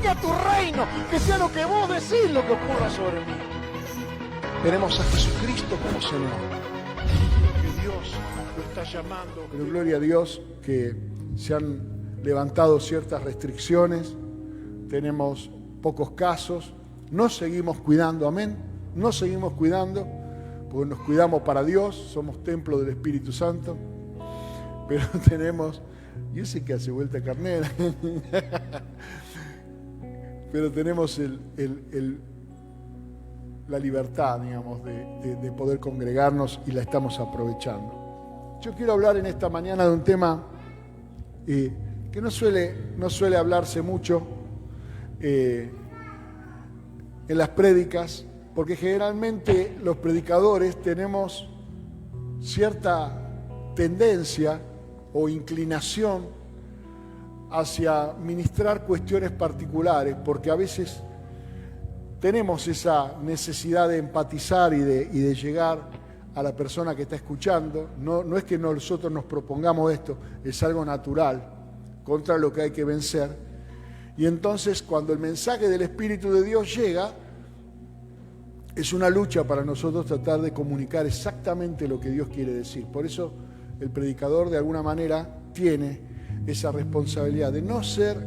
venga tu reino, que sea lo que vos decís lo que ocurra sobre mí. Tenemos a Jesucristo como Señor, que Dios lo está llamando. Pero gloria a Dios que se han levantado ciertas restricciones, tenemos pocos casos, nos seguimos cuidando, amén, nos seguimos cuidando, porque nos cuidamos para Dios, somos templo del Espíritu Santo, pero tenemos, y ese que hace vuelta carnera, pero tenemos la libertad, digamos, de poder congregarnos y la estamos aprovechando. Yo quiero hablar en esta mañana de un tema que no suele hablarse mucho en las prédicas, porque generalmente los predicadores tenemos cierta tendencia o inclinación hacia ministrar cuestiones particulares, porque a veces tenemos esa necesidad de empatizar y de llegar a la persona que está escuchando. No es que nosotros nos propongamos esto, es algo natural, contra lo que hay que vencer. Y entonces cuando el mensaje del Espíritu de Dios llega, es una lucha para nosotros tratar de comunicar exactamente lo que Dios quiere decir. Por eso el predicador de alguna manera tiene esa responsabilidad de no ser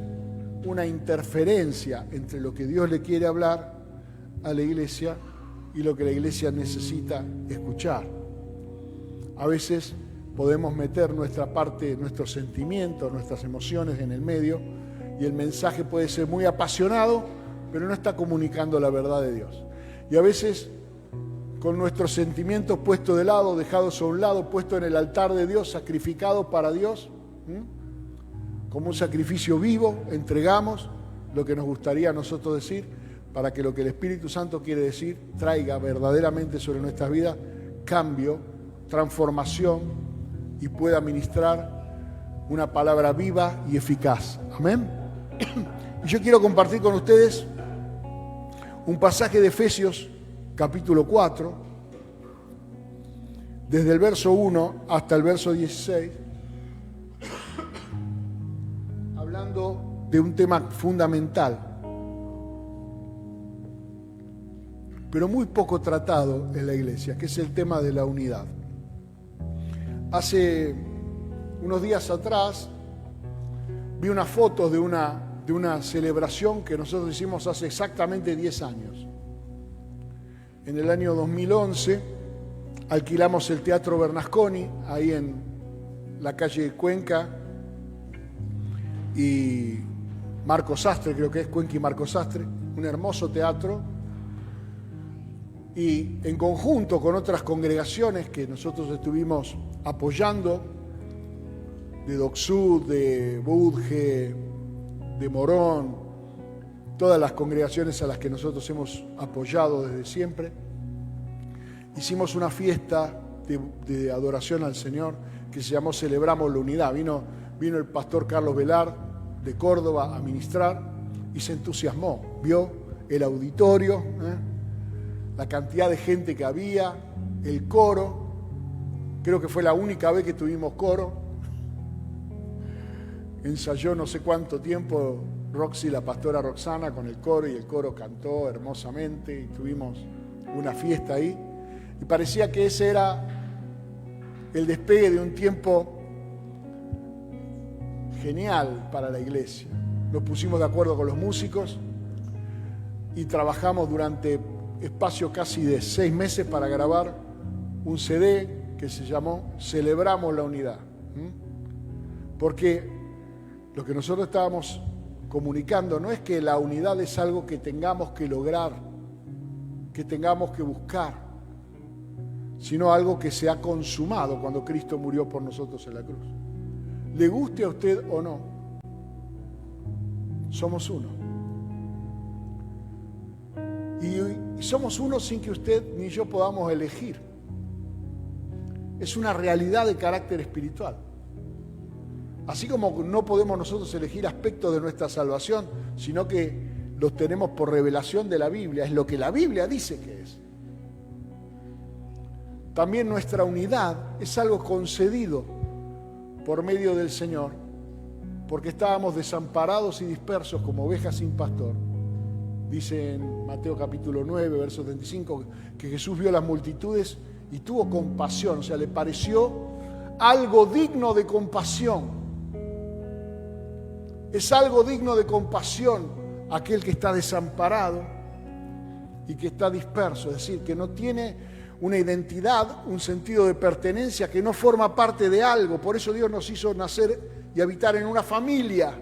una interferencia entre lo que Dios le quiere hablar a la iglesia y lo que la iglesia necesita escuchar. A veces podemos meter nuestra parte, nuestros sentimientos, nuestras emociones en el medio, y el mensaje puede ser muy apasionado, pero no está comunicando la verdad de Dios. Y a veces, con nuestros sentimientos puestos de lado, dejados a un lado, puestos en el altar de Dios, sacrificados para Dios, como un sacrificio vivo, entregamos lo que nos gustaría a nosotros decir, para que lo que el Espíritu Santo quiere decir traiga verdaderamente sobre nuestras vidas cambio, transformación, y pueda ministrar una palabra viva y eficaz. Amén. Y yo quiero compartir con ustedes un pasaje de Efesios capítulo 4, desde el verso 1 hasta el verso 16, hablando de un tema fundamental, pero muy poco tratado en la iglesia, que es el tema de la unidad. Hace unos días atrás vi unas fotos de una celebración que nosotros hicimos hace exactamente 10 años. En el año 2011 alquilamos el Teatro Bernasconi, ahí en la calle Cuenca y Marco Sastre, creo que es Cuenca y Marco Sastre, un hermoso teatro. Y en conjunto con otras congregaciones que nosotros estuvimos apoyando, de Docsud, de Budge, de Morón, todas las congregaciones a las que nosotros hemos apoyado desde siempre, hicimos una fiesta de adoración al Señor que se llamó Celebramos la Unidad. Vino el pastor Carlos Velar de Córdoba a ministrar y se entusiasmó, vio el auditorio, la cantidad de gente que había, el coro. Creo que fue la única vez que tuvimos coro. Ensayó no sé cuánto tiempo Roxy, la pastora Roxana, con el coro, y el coro cantó hermosamente y tuvimos una fiesta ahí. Y parecía que ese era el despegue de un tiempo genial para la iglesia. Nos pusimos de acuerdo con los músicos y trabajamos durante espacio casi de 6 meses para grabar un CD que se llamó Celebramos la Unidad. Porque lo que nosotros estábamos comunicando no es que la unidad es algo que tengamos que lograr, que tengamos que buscar, sino algo que se ha consumado cuando Cristo murió por nosotros en la cruz. Le guste a usted o no, somos uno. Y somos uno sin que usted ni yo podamos elegir. Es una realidad de carácter espiritual. Así como no podemos nosotros elegir aspectos de nuestra salvación, sino que los tenemos por revelación de la Biblia, es lo que la Biblia dice que es. También nuestra unidad es algo concedido por medio del Señor porque estábamos desamparados y dispersos como ovejas sin pastor. Dice en Mateo capítulo 9, verso 35, que Jesús vio las multitudes y tuvo compasión, o sea, le pareció algo digno de compasión. Es algo digno de compasión aquel que está desamparado y que está disperso, es decir, que no tiene una identidad, un sentido de pertenencia, que no forma parte de algo. Por eso Dios nos hizo nacer y habitar en una familia,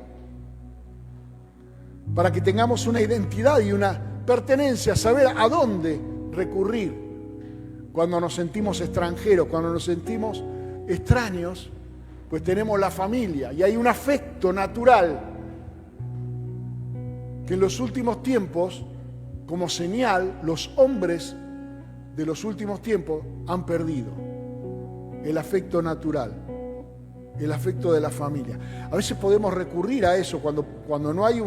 para que tengamos una identidad y una pertenencia, saber a dónde recurrir cuando nos sentimos extranjeros, cuando nos sentimos extraños. Pues tenemos la familia y hay un afecto natural que en los últimos tiempos, como señal, los hombres de los últimos tiempos han perdido el afecto natural, el afecto de la familia. A veces podemos recurrir a eso cuando no hay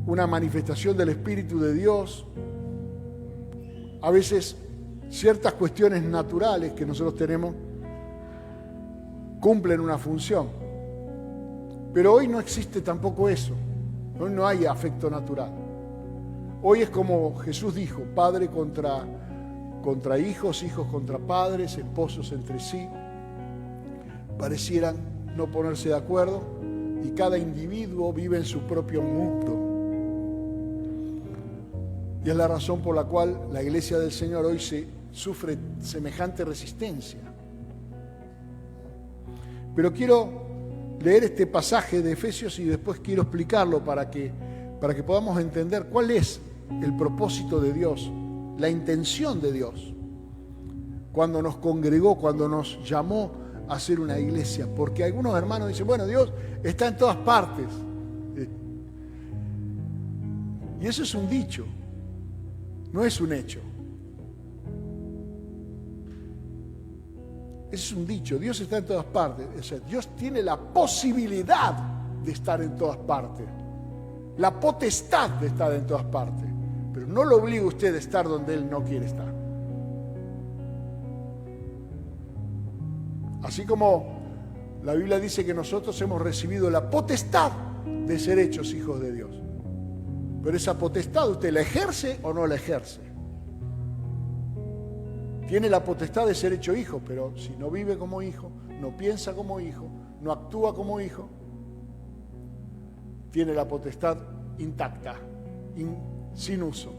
una manifestación del Espíritu de Dios. A veces ciertas cuestiones naturales que nosotros tenemos cumplen una función. Pero hoy no existe tampoco eso. Hoy no hay afecto natural. Hoy es como Jesús dijo, padre contra hijos, hijos contra padres, esposos entre sí. Parecieran no ponerse de acuerdo y cada individuo vive en su propio mundo. Y es la razón por la cual la Iglesia del Señor hoy sufre semejante resistencia. Pero quiero leer este pasaje de Efesios y después quiero explicarlo para que podamos entender cuál es el propósito de Dios, la intención de Dios, cuando nos congregó, cuando nos llamó a ser una iglesia. Porque algunos hermanos dicen, bueno, Dios está en todas partes. Y eso es un dicho, no es un hecho. Eso es un dicho, Dios está en todas partes. O sea, Dios tiene la posibilidad de estar en todas partes, la potestad de estar en todas partes, pero no lo obliga usted a estar donde Él no quiere estar. Así como la Biblia dice que nosotros hemos recibido la potestad de ser hechos hijos de Dios, pero esa potestad usted la ejerce o no la ejerce. Tiene la potestad de ser hecho hijo, pero si no vive como hijo, no piensa como hijo, no actúa como hijo, tiene la potestad intacta, sin uso.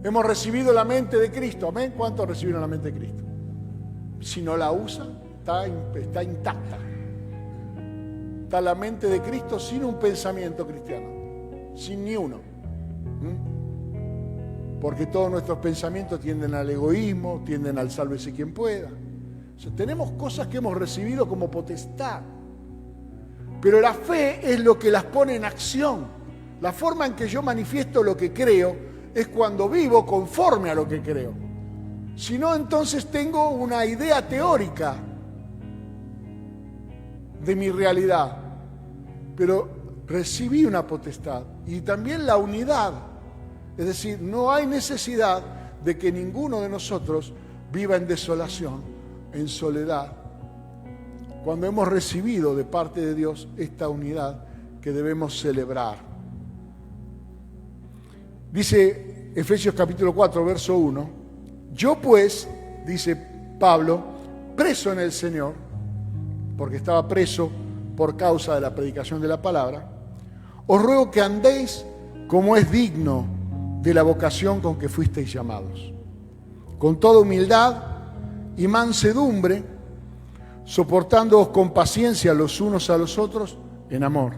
Hemos recibido la mente de Cristo, amén. ¿Cuántos recibieron la mente de Cristo? Si no la usa, está intacta. Está la mente de Cristo sin un pensamiento cristiano, sin ni uno. Porque todos nuestros pensamientos tienden al egoísmo, tienden al sálvese quien pueda. O sea, tenemos cosas que hemos recibido como potestad, pero la fe es lo que las pone en acción. La forma en que yo manifiesto lo que creo es cuando vivo conforme a lo que creo. Si no, entonces tengo una idea teórica de mi realidad, pero recibí una potestad y también la unidad. Es decir, no hay necesidad de que ninguno de nosotros viva en desolación, en soledad, cuando hemos recibido de parte de Dios esta unidad que debemos celebrar. Dice Efesios capítulo 4, verso 1, yo pues, dice Pablo, preso en el Señor, porque estaba preso por causa de la predicación de la palabra, os ruego que andéis como es digno de la vocación con que fuisteis llamados, con toda humildad y mansedumbre, soportándoos con paciencia los unos a los otros en amor,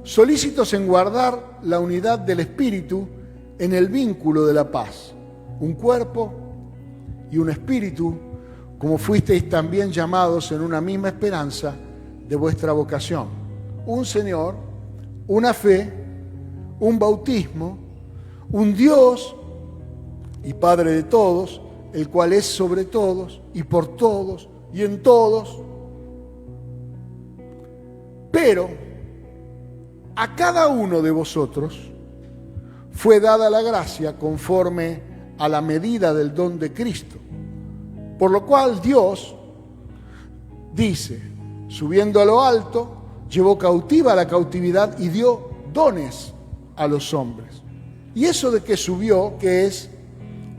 solícitos en guardar la unidad del Espíritu en el vínculo de la paz, un cuerpo y un espíritu, como fuisteis también llamados en una misma esperanza de vuestra vocación, un Señor, una fe, un bautismo, un Dios y Padre de todos, el cual es sobre todos y por todos y en todos. Pero a cada uno de vosotros fue dada la gracia conforme a la medida del don de Cristo. Por lo cual Dios dice, subiendo a lo alto, llevó cautiva la cautividad y dio dones a los hombres. ¿Y eso de que subió, qué es?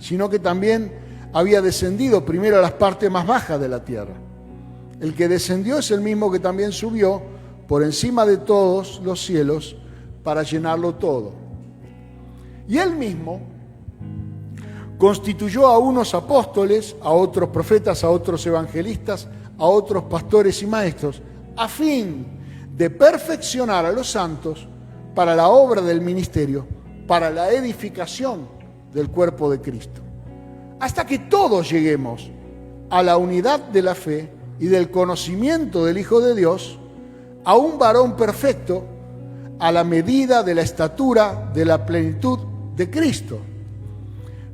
Sino que también había descendido primero a las partes más bajas de la tierra. El que descendió es el mismo que también subió por encima de todos los cielos para llenarlo todo. Y él mismo constituyó a unos apóstoles, a otros profetas, a otros evangelistas, a otros pastores y maestros, a fin de perfeccionar a los santos para la obra del ministerio, para la edificación del cuerpo de Cristo, hasta que todos lleguemos a la unidad de la fe y del conocimiento del Hijo de Dios, a un varón perfecto, a la medida de la estatura de la plenitud de Cristo,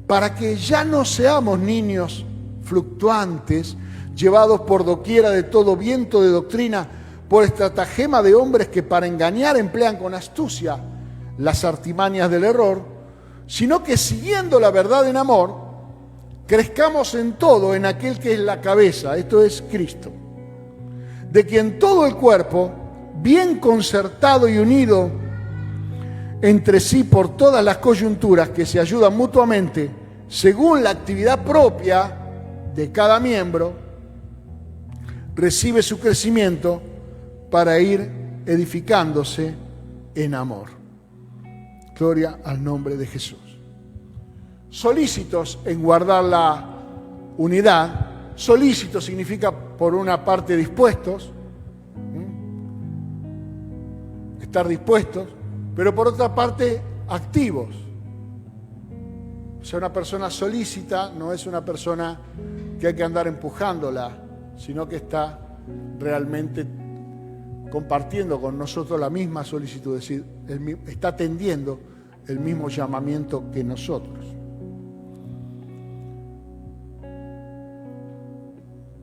para que ya no seamos niños fluctuantes, llevados por doquiera de todo viento de doctrina, por estratagema de hombres que para engañar emplean con astucia las artimañas del error, sino que siguiendo la verdad en amor, crezcamos en todo en aquel que es la cabeza, esto es Cristo, de quien todo el cuerpo, bien concertado y unido entre sí por todas las coyunturas que se ayudan mutuamente, según la actividad propia de cada miembro, recibe su crecimiento para ir edificándose en amor. Gloria al nombre de Jesús. Solícitos en guardar la unidad. Solícitos significa, por una parte, dispuestos, estar dispuestos, pero por otra parte, activos. O sea, una persona solícita no es una persona que hay que andar empujándola, sino que está realmente compartiendo con nosotros la misma solicitud, es decir, está atendiendo el mismo llamamiento que nosotros.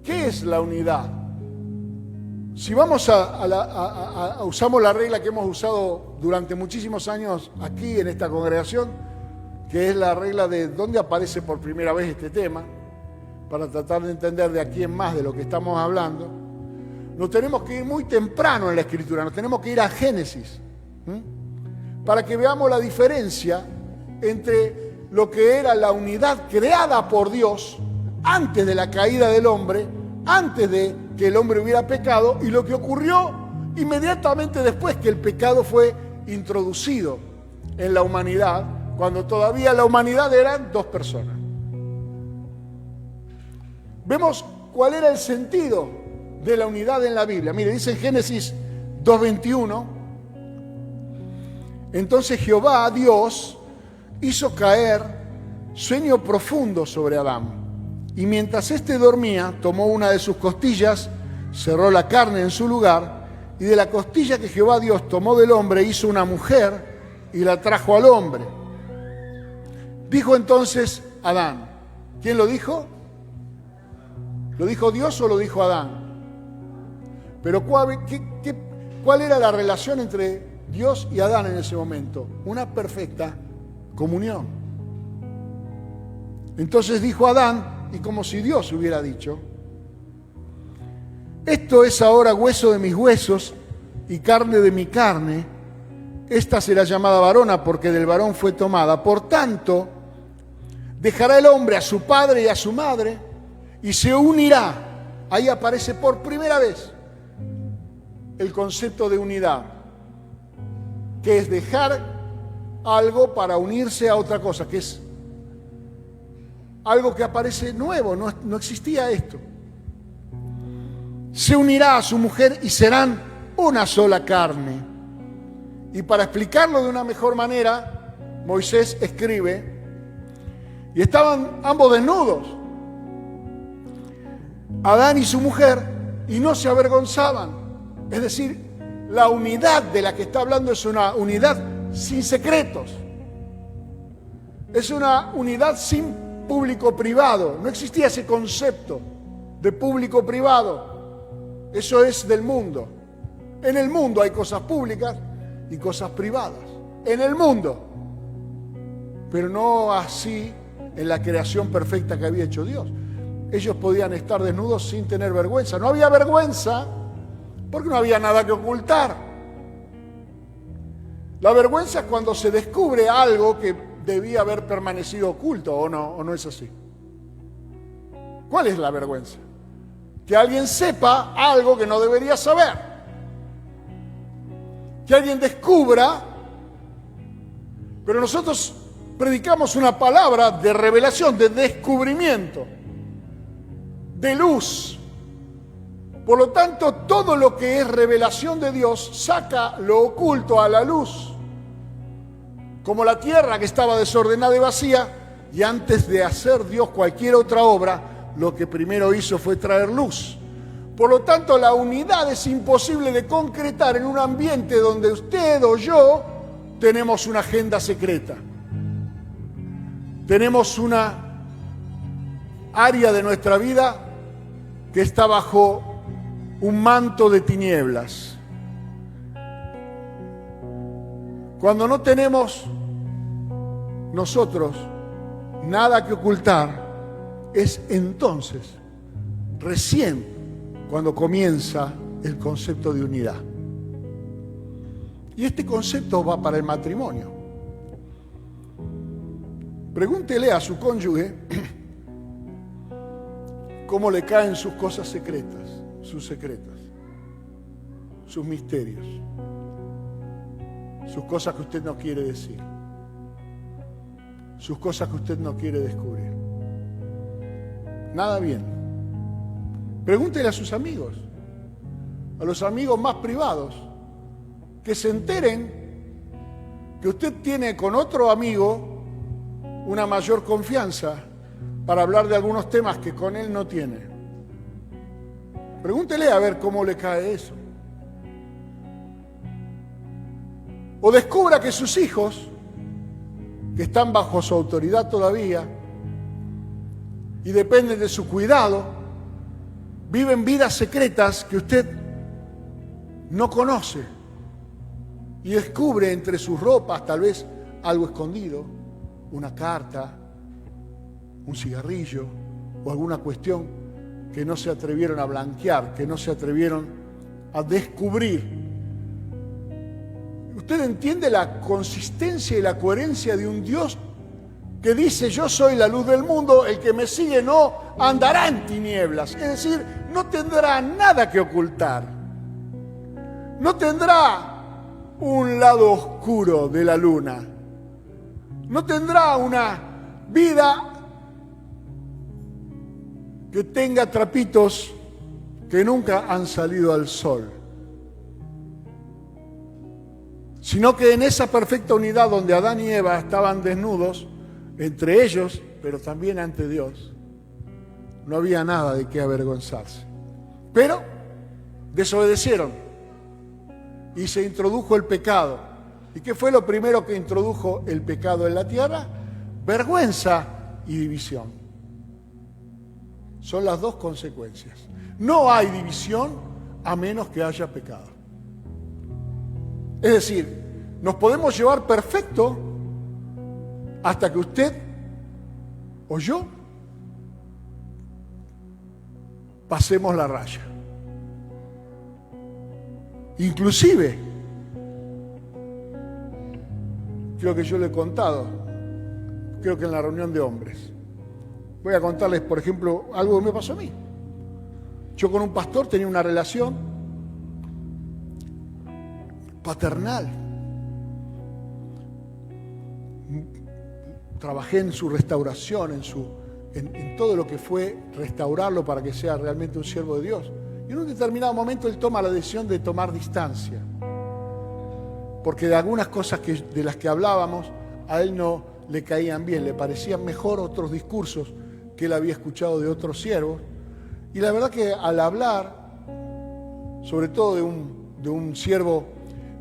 ¿Qué es la unidad? Si vamos usamos la regla que hemos usado durante muchísimos años aquí en esta congregación, que es la regla de dónde aparece por primera vez este tema, para tratar de entender de aquí en más de lo que estamos hablando, nos tenemos que ir muy temprano en la Escritura, nos tenemos que ir a Génesis, para que veamos la diferencia entre lo que era la unidad creada por Dios antes de la caída del hombre, antes de que el hombre hubiera pecado, y lo que ocurrió inmediatamente después que el pecado fue introducido en la humanidad, cuando todavía la humanidad eran dos personas. Vemos cuál era el sentido de la unidad en la Biblia. Mire, dice en Génesis 2:21, entonces Jehová, Dios, hizo caer sueño profundo sobre Adán. Y mientras éste dormía, tomó una de sus costillas, cerró la carne en su lugar, y de la costilla que Jehová Dios tomó del hombre, hizo una mujer y la trajo al hombre. Dijo entonces Adán. ¿Quién lo dijo? ¿Lo dijo Dios o lo dijo Adán? Pero ¿cuál era la relación entre Dios y Adán en ese momento? Una perfecta comunión. Entonces dijo Adán, y como si Dios hubiera dicho, esto es ahora hueso de mis huesos y carne de mi carne, esta será llamada varona porque del varón fue tomada. Por tanto, dejará el hombre a su padre y a su madre y se unirá. Ahí aparece por primera vez el concepto de unidad, que es dejar algo para unirse a otra cosa, que es algo que aparece nuevo, no existía esto. Se unirá a su mujer y serán una sola carne. Y para explicarlo de una mejor manera, Moisés escribe, y estaban ambos desnudos, Adán y su mujer, y no se avergonzaban. Es decir, la unidad de la que está hablando es una unidad sin secretos. Es una unidad sin público-privado. No existía ese concepto de público-privado. Eso es del mundo. En el mundo hay cosas públicas y cosas privadas. En el mundo. Pero no así en la creación perfecta que había hecho Dios. ellos podían estar desnudos sin tener vergüenza. No había vergüenza porque no había nada que ocultar. La vergüenza es cuando se descubre algo que debía haber permanecido oculto, ¿o no es así? ¿Cuál es la vergüenza? Que alguien sepa algo que no debería saber. Que alguien descubra, pero nosotros predicamos una palabra de revelación, de descubrimiento, de luz. Por lo tanto, todo lo que es revelación de Dios saca lo oculto a la luz. Como la tierra que estaba desordenada y vacía, y antes de hacer Dios cualquier otra obra, lo que primero hizo fue traer luz. Por lo tanto, la unidad es imposible de concretar en un ambiente donde usted o yo tenemos una agenda secreta. Tenemos una área de nuestra vida que está bajo un manto de tinieblas. Cuando no tenemos nosotros nada que ocultar, es entonces, recién, cuando comienza el concepto de unidad. Y este concepto va para el matrimonio. Pregúntele a su cónyuge cómo le caen sus cosas secretas, sus secretas, sus misterios, sus cosas que usted no quiere decir, sus cosas que usted no quiere descubrir. Nada bien. Pregúntele a sus amigos, a los amigos más privados, que se enteren que usted tiene con otro amigo una mayor confianza para hablar de algunos temas que con él no tiene. Pregúntele a ver cómo le cae eso. O descubra que sus hijos, que están bajo su autoridad todavía y dependen de su cuidado, viven vidas secretas que usted no conoce y descubre entre sus ropas tal vez algo escondido, una carta, un cigarrillo o alguna cuestión que no se atrevieron a blanquear, que no se atrevieron a descubrir. ¿Usted entiende la consistencia y la coherencia de un Dios que dice: yo soy la luz del mundo, el que me sigue no andará en tinieblas? Es decir, no tendrá nada que ocultar. No tendrá un lado oscuro de la luna. No tendrá una vida que tenga trapitos que nunca han salido al sol. Sino que en esa perfecta unidad donde Adán y Eva estaban desnudos, entre ellos, pero también ante Dios, no había nada de qué avergonzarse. Pero desobedecieron y se introdujo el pecado. ¿Y qué fue lo primero que introdujo el pecado en la tierra? Vergüenza y división. Son las dos consecuencias. No hay división a menos que haya pecado. Es decir, nos podemos llevar perfecto hasta que usted o yo pasemos la raya. Inclusive, creo que yo le he contado, creo que en la reunión de hombres. Voy a contarles, por ejemplo, algo que me pasó a mí. Yo con un pastor tenía una relación paternal. Trabajé en su restauración, en todo lo que fue restaurarlo para que sea realmente un siervo de Dios. Y en un determinado momento él toma la decisión de tomar distancia. Porque de algunas cosas de las que hablábamos, a él no le caían bien, le parecían mejor otros discursos que él había escuchado de otros siervos. Y la verdad que al hablar, sobre todo de un siervo,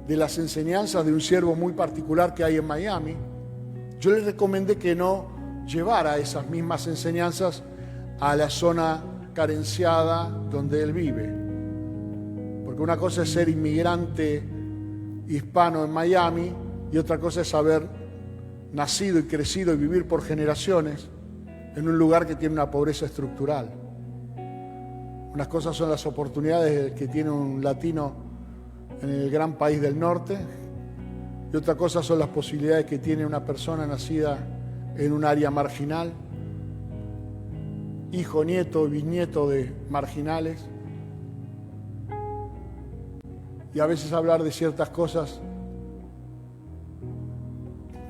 de las enseñanzas de un siervo muy particular que hay en Miami, yo le recomendé que no llevara esas mismas enseñanzas a la zona carenciada donde él vive. Porque una cosa es ser inmigrante hispano en Miami y otra cosa es haber nacido y crecido y vivir por generaciones en un lugar que tiene una pobreza estructural. Unas cosas son las oportunidades que tiene un latino en el gran país del norte, y otra cosa son las posibilidades que tiene una persona nacida en un área marginal, hijo, nieto, bisnieto de marginales. Y a veces hablar de ciertas cosas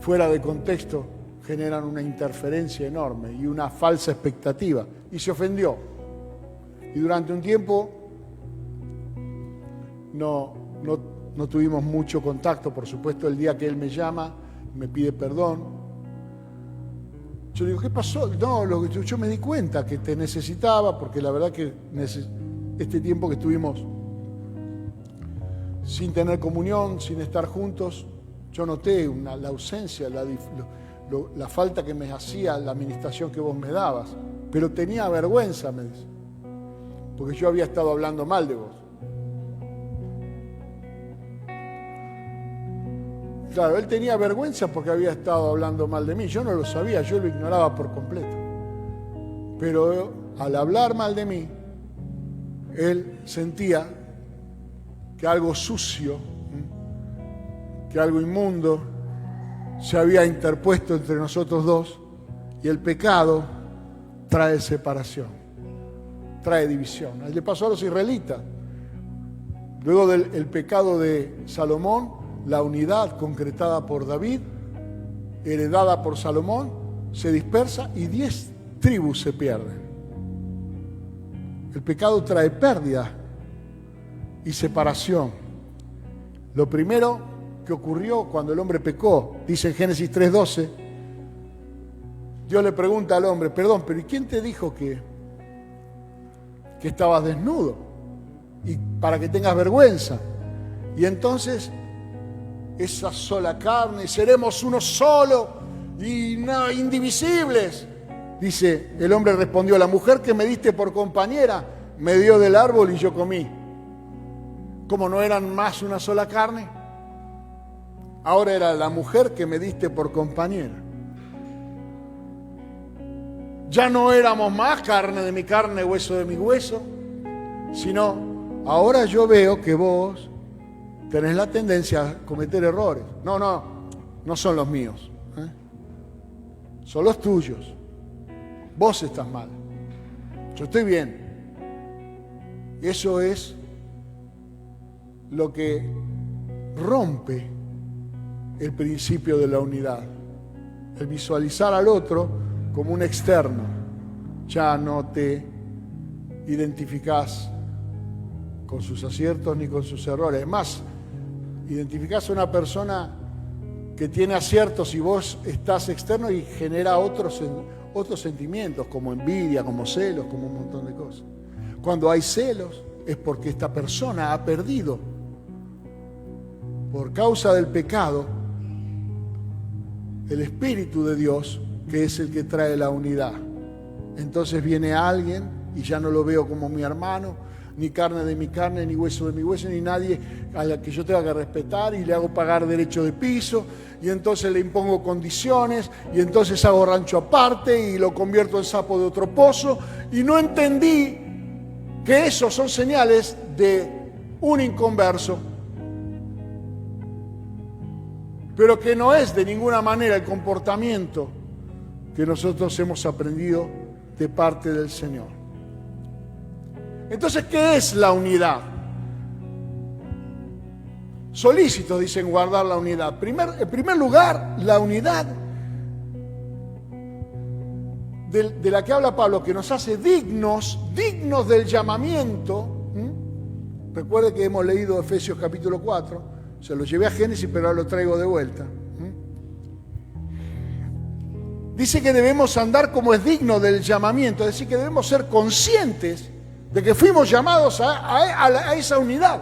fuera de contexto generan una interferencia enorme y una falsa expectativa. Y se ofendió. Y durante un tiempo no tuvimos mucho contacto. Por supuesto, el día que él me llama, me pide perdón. Yo le digo, ¿qué pasó? No, yo me di cuenta que te necesitaba, porque la verdad que este tiempo que estuvimos sin tener comunión, sin estar juntos, yo noté la ausencia, la falta que me hacía la administración que vos me dabas. Pero tenía vergüenza, me dice, porque yo había estado hablando mal de vos. Claro, él tenía vergüenza porque había estado hablando mal de mí. Yo no lo sabía, yo lo ignoraba por completo. Pero al hablar mal de mí, él sentía que algo sucio, que algo inmundo se había interpuesto entre nosotros dos, y el pecado trae separación, trae división. Le pasó a los israelitas. Luego del pecado de Salomón, la unidad concretada por David, heredada por Salomón, se dispersa y 10 tribus se pierden. El pecado trae pérdida y separación. Lo primero que ocurrió cuando el hombre pecó, dice en Génesis 3:12, Dios le pregunta al hombre, perdón, pero ¿y quién te dijo que estabas desnudo? Y para que tengas vergüenza. Y entonces, esa sola carne, seremos uno solo y no, indivisibles. Dice, el hombre respondió, la mujer que me diste por compañera me dio del árbol y yo comí. ¿Cómo no eran más una sola carne? Ahora era la mujer que me diste por compañera. Ya no éramos más carne de mi carne, hueso de mi hueso, sino ahora yo veo que vos tenés la tendencia a cometer errores. No son los míos, son los tuyos. Vos estás mal, yo estoy bien. Eso es lo que rompe el principio de la unidad. El visualizar al otro como un externo. Ya no te identificás con sus aciertos ni con sus errores. Es más, identificás a una persona que tiene aciertos y vos estás externo y genera otros sentimientos, como envidia, como celos, como un montón de cosas. Cuando hay celos es porque esta persona ha perdido, por causa del pecado, el Espíritu de Dios, que es el que trae la unidad. Entonces viene alguien y ya no lo veo como mi hermano, ni carne de mi carne, ni hueso de mi hueso, ni nadie a la que yo tenga que respetar, y le hago pagar derecho de piso, y entonces le impongo condiciones, y entonces hago rancho aparte y lo convierto en sapo de otro pozo, y no entendí que esos son señales de un inconverso, pero que no es de ninguna manera el comportamiento que nosotros hemos aprendido de parte del Señor. Entonces, ¿qué es la unidad? Solícitos dicen guardar la unidad. En primer lugar, la unidad de la que habla Pablo, que nos hace dignos del llamamiento. Recuerde que hemos leído Efesios capítulo 4, se lo llevé a Génesis, pero ahora lo traigo de vuelta. Dice que debemos andar como es digno del llamamiento, es decir, que debemos ser conscientes de que fuimos llamados a esa unidad.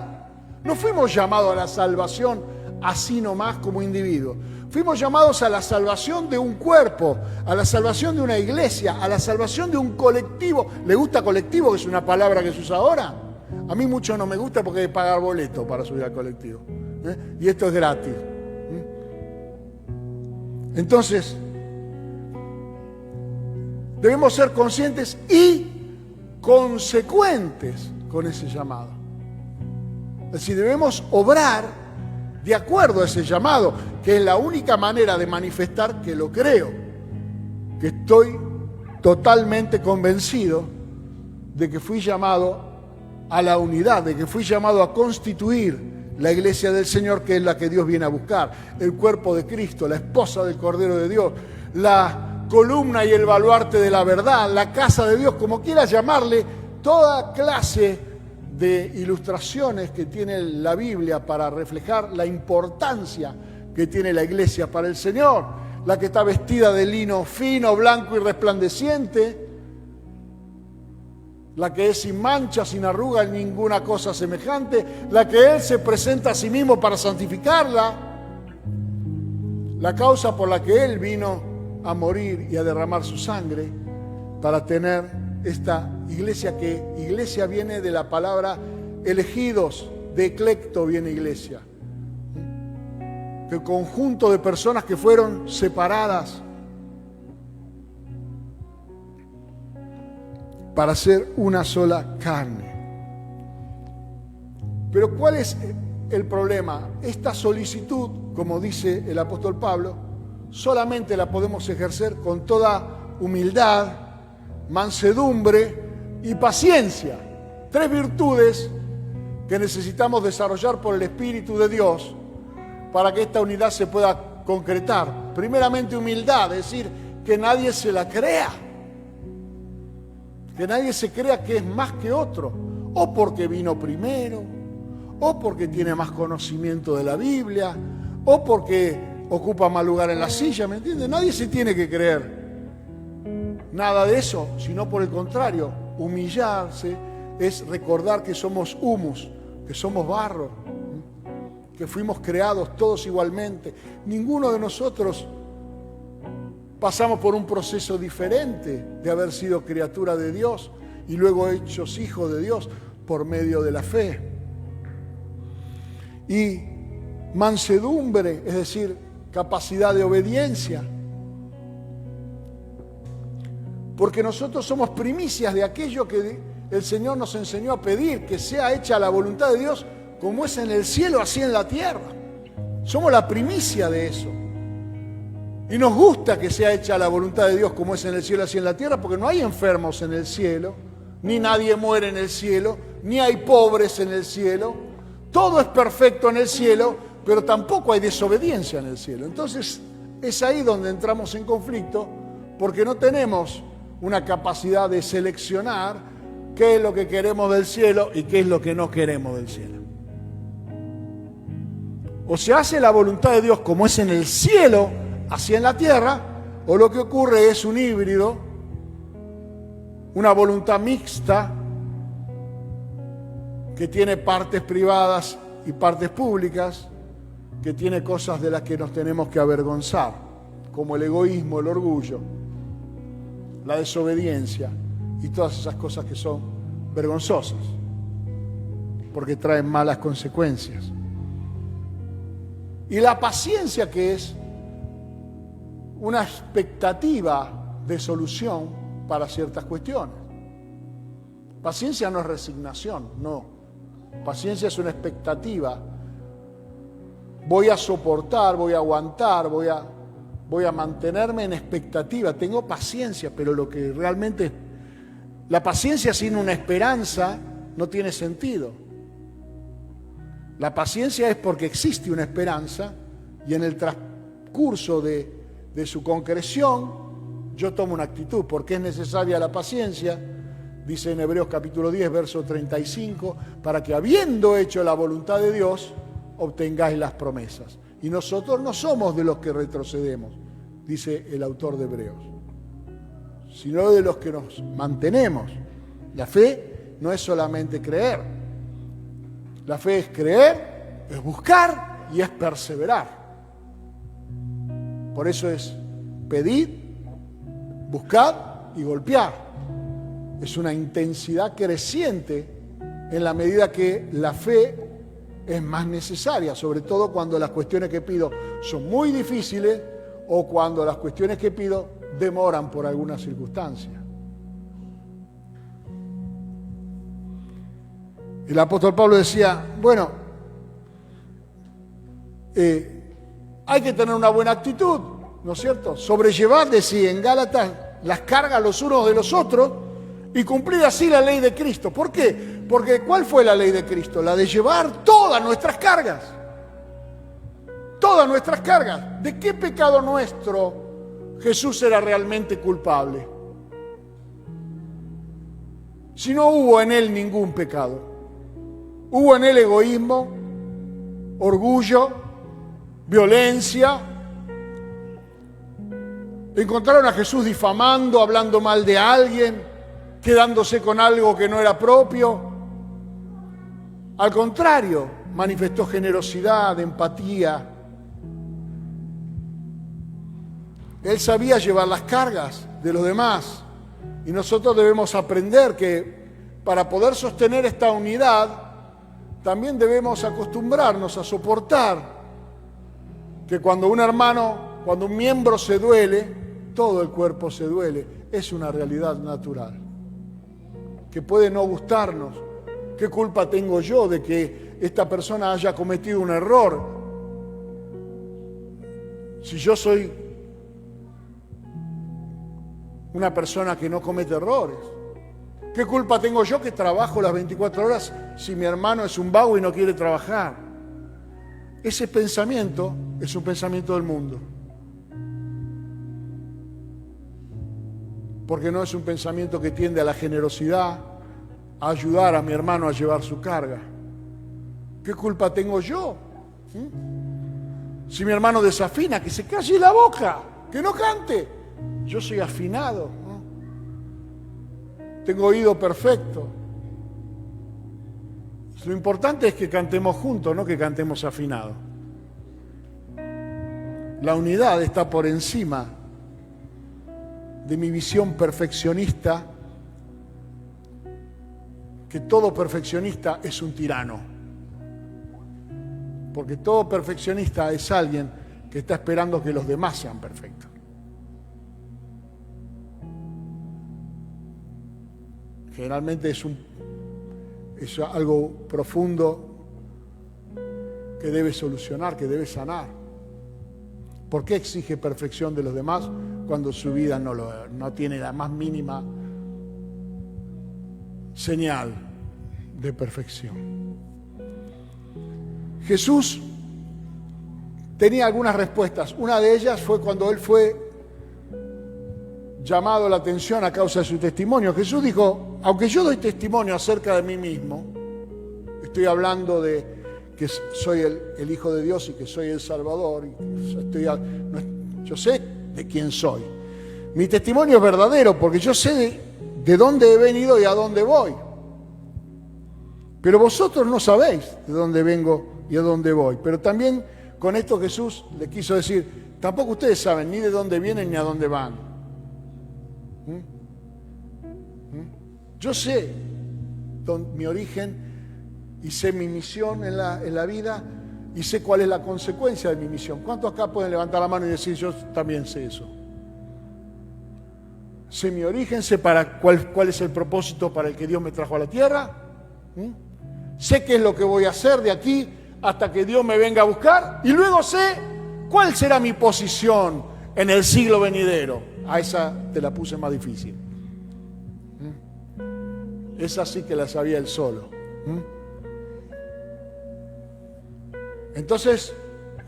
No fuimos llamados a la salvación así nomás como individuos. Fuimos llamados a la salvación de un cuerpo, a la salvación de una iglesia, a la salvación de un colectivo. ¿Le gusta colectivo, que es una palabra que se usa ahora? A mí mucho no me gusta porque hay que pagar boleto para subir al colectivo. Y esto es gratis. Entonces, debemos ser conscientes y consecuentes con ese llamado. Es decir, debemos obrar de acuerdo a ese llamado, que es la única manera de manifestar que lo creo, que estoy totalmente convencido de que fui llamado a la unidad, de que fui llamado a constituir la iglesia del Señor, que es la que Dios viene a buscar, el cuerpo de Cristo, la esposa del Cordero de Dios, la columna y el baluarte de la verdad, la casa de Dios, como quieras llamarle, toda clase de ilustraciones que tiene la Biblia para reflejar la importancia que tiene la iglesia para el Señor, la que está vestida de lino fino, blanco y resplandeciente, la que es sin mancha, sin arruga, ninguna cosa semejante, la que Él se presenta a sí mismo para santificarla, la causa por la que Él vino a morir y a derramar su sangre para tener esta iglesia, que iglesia viene de la palabra elegidos, de eclecto viene iglesia, que el conjunto de personas que fueron separadas para ser una sola carne. Pero ¿cuál es el problema? Esta solicitud, como dice el apóstol Pablo, solamente la podemos ejercer con toda humildad, mansedumbre y paciencia. 3 virtudes que necesitamos desarrollar por el Espíritu de Dios para que esta unidad se pueda concretar. Primeramente, humildad, es decir, que nadie se la crea. Que nadie se crea que es más que otro, o porque vino primero, o porque tiene más conocimiento de la Biblia, o porque ocupa más lugar en la silla, ¿me entiendes? Nadie se tiene que creer nada de eso, sino por el contrario, humillarse es recordar que somos humus, que somos barro, que fuimos creados todos igualmente. Ninguno de nosotros pasamos por un proceso diferente de haber sido criatura de Dios y luego hechos hijos de Dios por medio de la fe. Y mansedumbre, es decir, capacidad de obediencia. Porque nosotros somos primicias de aquello que el Señor nos enseñó a pedir, que sea hecha la voluntad de Dios como es en el cielo, así en la tierra. Somos la primicia de eso. Y nos gusta que sea hecha la voluntad de Dios como es en el cielo, así en la tierra, porque no hay enfermos en el cielo, ni nadie muere en el cielo, ni hay pobres en el cielo. Todo es perfecto en el cielo, pero tampoco hay desobediencia en el cielo. Entonces es ahí donde entramos en conflicto, porque no tenemos una capacidad de seleccionar qué es lo que queremos del cielo y qué es lo que no queremos del cielo. O se hace la voluntad de Dios como es en el cielo, así en la tierra, o lo que ocurre es un híbrido, una voluntad mixta que tiene partes privadas y partes públicas, que tiene cosas de las que nos tenemos que avergonzar, como el egoísmo, el orgullo, la desobediencia y todas esas cosas que son vergonzosas, porque traen malas consecuencias. Y la paciencia, que es una expectativa de solución para ciertas cuestiones. Paciencia no es resignación, no. Paciencia es una expectativa. Voy a soportar, voy a aguantar, voy a mantenerme en expectativa. Tengo paciencia, pero lo que realmente... La paciencia sin una esperanza no tiene sentido. La paciencia es porque existe una esperanza y en el transcurso de su concreción yo tomo una actitud. Porque es necesaria la paciencia, dice en Hebreos capítulo 10, verso 35, para que habiendo hecho la voluntad de Dios, obtengáis las promesas. Y nosotros no somos de los que retrocedemos, dice el autor de Hebreos, sino de los que nos mantenemos. La fe no es solamente creer. La fe es creer, es buscar y es perseverar. Por eso es pedir, buscar y golpear. Es una intensidad creciente en la medida que la fe es más necesaria, sobre todo cuando las cuestiones que pido son muy difíciles o cuando las cuestiones que pido demoran por alguna circunstancia. El apóstol Pablo decía, bueno, hay que tener una buena actitud, ¿no es cierto? Sobrellevar, decía en Gálatas, las cargas los unos de los otros y cumplir así la ley de Cristo. ¿Por qué? Porque ¿cuál fue la ley de Cristo? La de llevar todas nuestras cargas. Todas nuestras cargas. ¿De qué pecado nuestro Jesús era realmente culpable? Si no hubo en él ningún pecado. Hubo en él egoísmo, orgullo, violencia. Encontraron a Jesús difamando, hablando mal de alguien, quedándose con algo que no era propio. Al contrario, manifestó generosidad, empatía. Él sabía llevar las cargas de los demás. Y nosotros debemos aprender que para poder sostener esta unidad, también debemos acostumbrarnos a soportar que cuando un hermano, cuando un miembro se duele, todo el cuerpo se duele. Es una realidad natural, que puede no gustarnos. ¿Qué culpa tengo yo de que esta persona haya cometido un error? Si yo soy una persona que no comete errores. ¿Qué culpa tengo yo que trabajo las 24 horas si mi hermano es un vago y no quiere trabajar? Ese pensamiento es un pensamiento del mundo. Porque no es un pensamiento que tiende a la generosidad, a ayudar a mi hermano a llevar su carga. ¿Qué culpa tengo yo? Si mi hermano desafina, que se calle la boca, que no cante. Yo soy afinado, ¿no? Tengo oído perfecto. Lo importante es que cantemos juntos, no que cantemos afinados. La unidad está por encima de mi visión perfeccionista, que todo perfeccionista es un tirano. Porque todo perfeccionista es alguien que está esperando que los demás sean perfectos. Generalmente es algo profundo que debe solucionar, que debe sanar. ¿Por qué exige perfección de los demás cuando su vida no tiene la más mínima señal de perfección? Jesús tenía algunas respuestas. Una de ellas fue cuando él fue llamado la atención a causa de su testimonio. Jesús dijo, aunque yo doy testimonio acerca de mí mismo, estoy hablando de que soy el Hijo de Dios y que soy el Salvador, y yo sé de quién soy. Mi testimonio es verdadero porque yo sé de dónde he venido y a dónde voy. Pero vosotros no sabéis de dónde vengo y a dónde voy. Pero también con esto Jesús le quiso decir, tampoco ustedes saben ni de dónde vienen ni a dónde van. Yo sé mi origen y sé mi misión en la vida y sé cuál es la consecuencia de mi misión. ¿Cuántos acá pueden levantar la mano y decir, yo también sé eso? Sé mi origen, sé cuál es el propósito para el que Dios me trajo a la tierra. Sé qué es lo que voy a hacer de aquí hasta que Dios me venga a buscar. Y luego sé cuál será mi posición en el siglo venidero. A esa te la puse más difícil. Esa sí que la sabía él solo. Entonces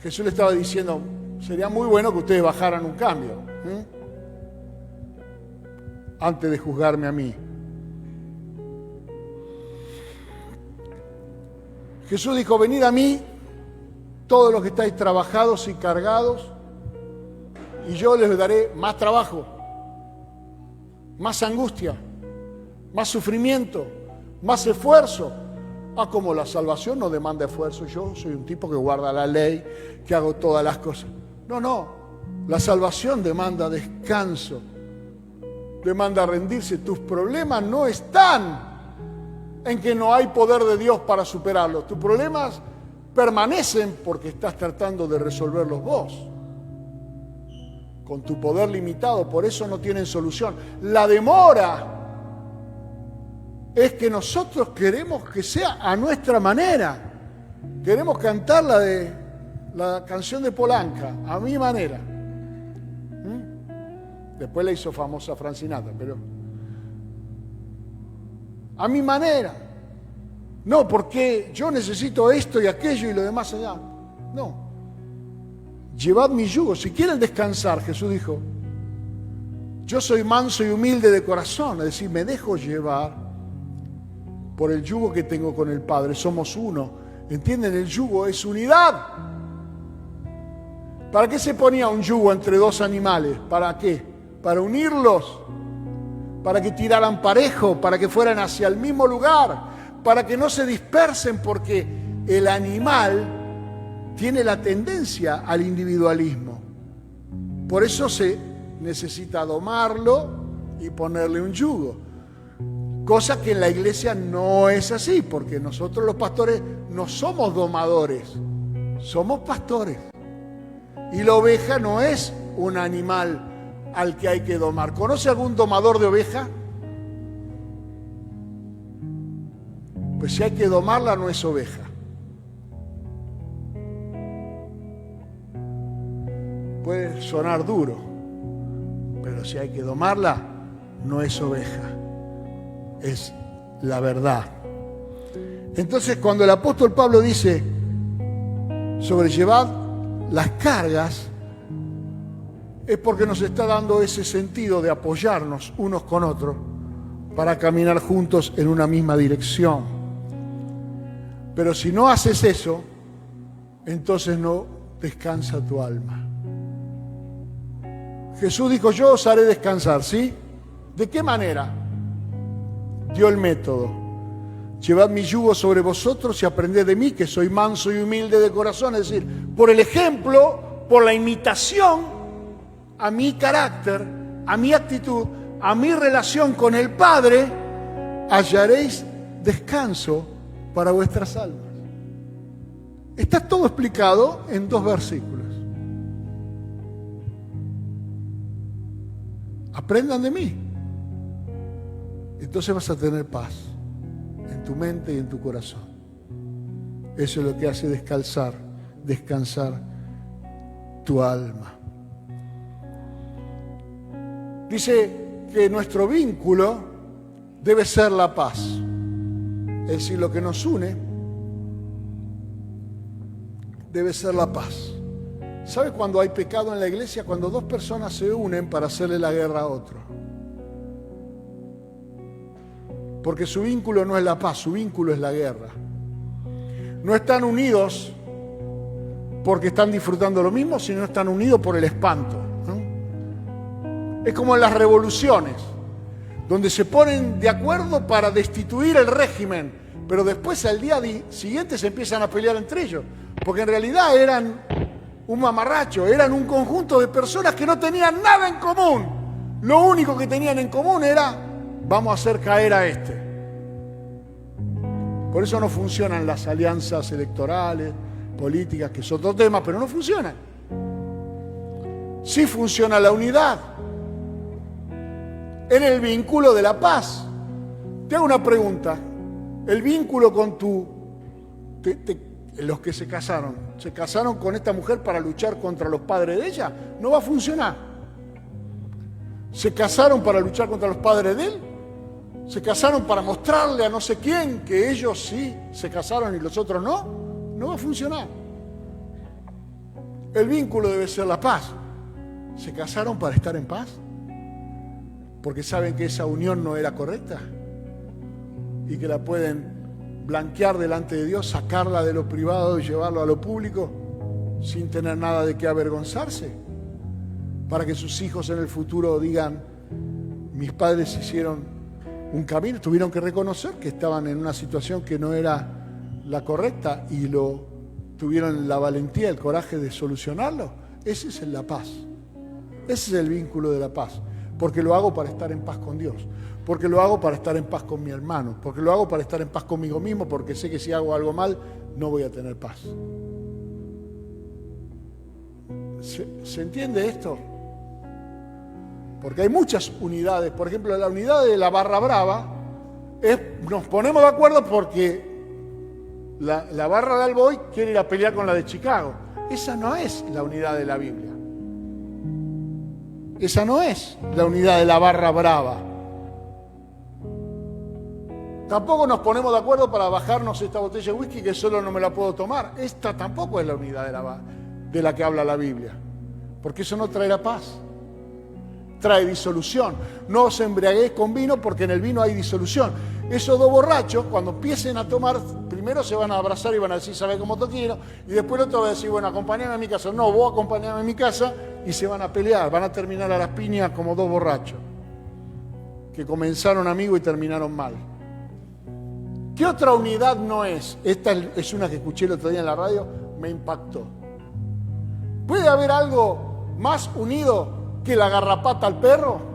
Jesús le estaba diciendo, sería muy bueno que ustedes bajaran un cambio antes de juzgarme a mí. Jesús dijo, venid a mí todos los que estáis trabajados y cargados, y yo les daré más trabajo, más angustia, más sufrimiento, más esfuerzo. Como la salvación no demanda esfuerzo. Yo soy un tipo que guarda la ley, que hago todas las cosas. No. La salvación demanda descanso, demanda rendirse. Tus problemas no están en que no hay poder de Dios para superarlos. Tus problemas permanecen porque estás tratando de resolverlos vos. Con tu poder limitado, por eso no tienen solución. La demora es que nosotros queremos que sea a nuestra manera. Queremos cantar la canción de Polanca, a mi manera. Después la hizo famosa Frank Sinatra, pero a mi manera. No, porque yo necesito esto y aquello y lo demás allá. No. Llevad mi yugo. Si quieren descansar, Jesús dijo, yo soy manso y humilde de corazón. Es decir, me dejo llevar por el yugo que tengo con el Padre. Somos uno. ¿Entienden? El yugo es unidad. ¿Para qué se ponía un yugo entre dos animales? ¿Para qué? Para unirlos. Para que tiraran parejo, para que fueran hacia el mismo lugar, para que no se dispersen, porque el animal tiene la tendencia al individualismo. Por eso se necesita domarlo y ponerle un yugo. Cosa que en la iglesia no es así, porque nosotros los pastores no somos domadores, somos pastores. Y la oveja no es un animal al que hay que domar. ¿Conoce algún domador de oveja? Pues si hay que domarla, no es oveja. Puede sonar duro, pero si hay que domarla, no es oveja. Es la verdad. Entonces, cuando el apóstol Pablo dice sobrellevad las cargas, es porque nos está dando ese sentido de apoyarnos unos con otros para caminar juntos en una misma dirección. Pero si no haces eso, entonces no descansa tu alma. Jesús dijo, yo os haré descansar, ¿sí? ¿De qué manera? Dio el método. Llevad mi yugo sobre vosotros y aprended de mí, que soy manso y humilde de corazón. Es decir, por el ejemplo, por la imitación a mi carácter, a mi actitud, a mi relación con el Padre, hallaréis descanso para vuestras almas. Está todo explicado en 2 versículos. Aprendan de mí. Entonces vas a tener paz en tu mente y en tu corazón. Eso es lo que hace descansar tu alma. Dice que nuestro vínculo debe ser la paz. Es decir, lo que nos une debe ser la paz. ¿Sabe cuando hay pecado en la iglesia? Cuando 2 personas se unen para hacerle la guerra a otro. Porque su vínculo no es la paz, su vínculo es la guerra. No están unidos porque están disfrutando lo mismo, sino están unidos por el espanto, ¿no? Es como en las revoluciones, donde se ponen de acuerdo para destituir el régimen, pero después al día siguiente se empiezan a pelear entre ellos, porque en realidad eran un mamarracho, eran un conjunto de personas que no tenían nada en común. Lo único que tenían en común era, vamos a hacer caer a este. Por eso no funcionan las alianzas electorales, políticas, que es otro tema, pero no funcionan. Sí funciona la unidad en el vínculo de la paz. Te hago una pregunta. El vínculo con los que se casaron con esta mujer para luchar contra los padres de ella, no va a funcionar. ¿Se casaron para luchar contra los padres de él? ¿Se casaron para mostrarle a no sé quién que ellos sí se casaron y los otros no? No va a funcionar. El vínculo debe ser la paz. ¿Se casaron para estar en paz? Porque saben que esa unión no era correcta y que la pueden blanquear delante de Dios, sacarla de lo privado y llevarlo a lo público sin tener nada de qué avergonzarse, para que sus hijos en el futuro digan, mis padres hicieron un camino, tuvieron que reconocer que estaban en una situación que no era la correcta y tuvieron la valentía, el coraje de solucionarlo. Ese es la paz. Ese es el vínculo de la paz. Porque lo hago para estar en paz con Dios. Porque lo hago para estar en paz con mi hermano. Porque lo hago para estar en paz conmigo mismo. Porque sé que si hago algo mal, no voy a tener paz. ¿Se entiende esto? Porque hay muchas unidades. Por ejemplo, la unidad de la Barra Brava nos ponemos de acuerdo porque la barra de Alboy quiere ir a pelear con la de Chicago. Esa no es la unidad de la Biblia. Esa no es la unidad de la barra brava. Tampoco nos ponemos de acuerdo para bajarnos esta botella de whisky que solo no me la puedo tomar. Esta tampoco es la unidad de la que habla la Biblia. Porque eso no traerá paz. Trae disolución. No os embriaguéis con vino porque en el vino hay disolución. Esos dos borrachos, cuando empiecen a tomar, primero se van a abrazar y van a decir, ¿sabes cómo te quiero? Y después el otro va a decir, bueno, acompáñame a mi casa. No, vos acompáñame a mi casa, y se van a pelear. Van a terminar a las piñas como dos borrachos que comenzaron amigos y terminaron mal. ¿Qué otra unidad no es? Esta es una que escuché el otro día en la radio, me impactó. ¿Puede haber algo más unido que la garrapata al perro?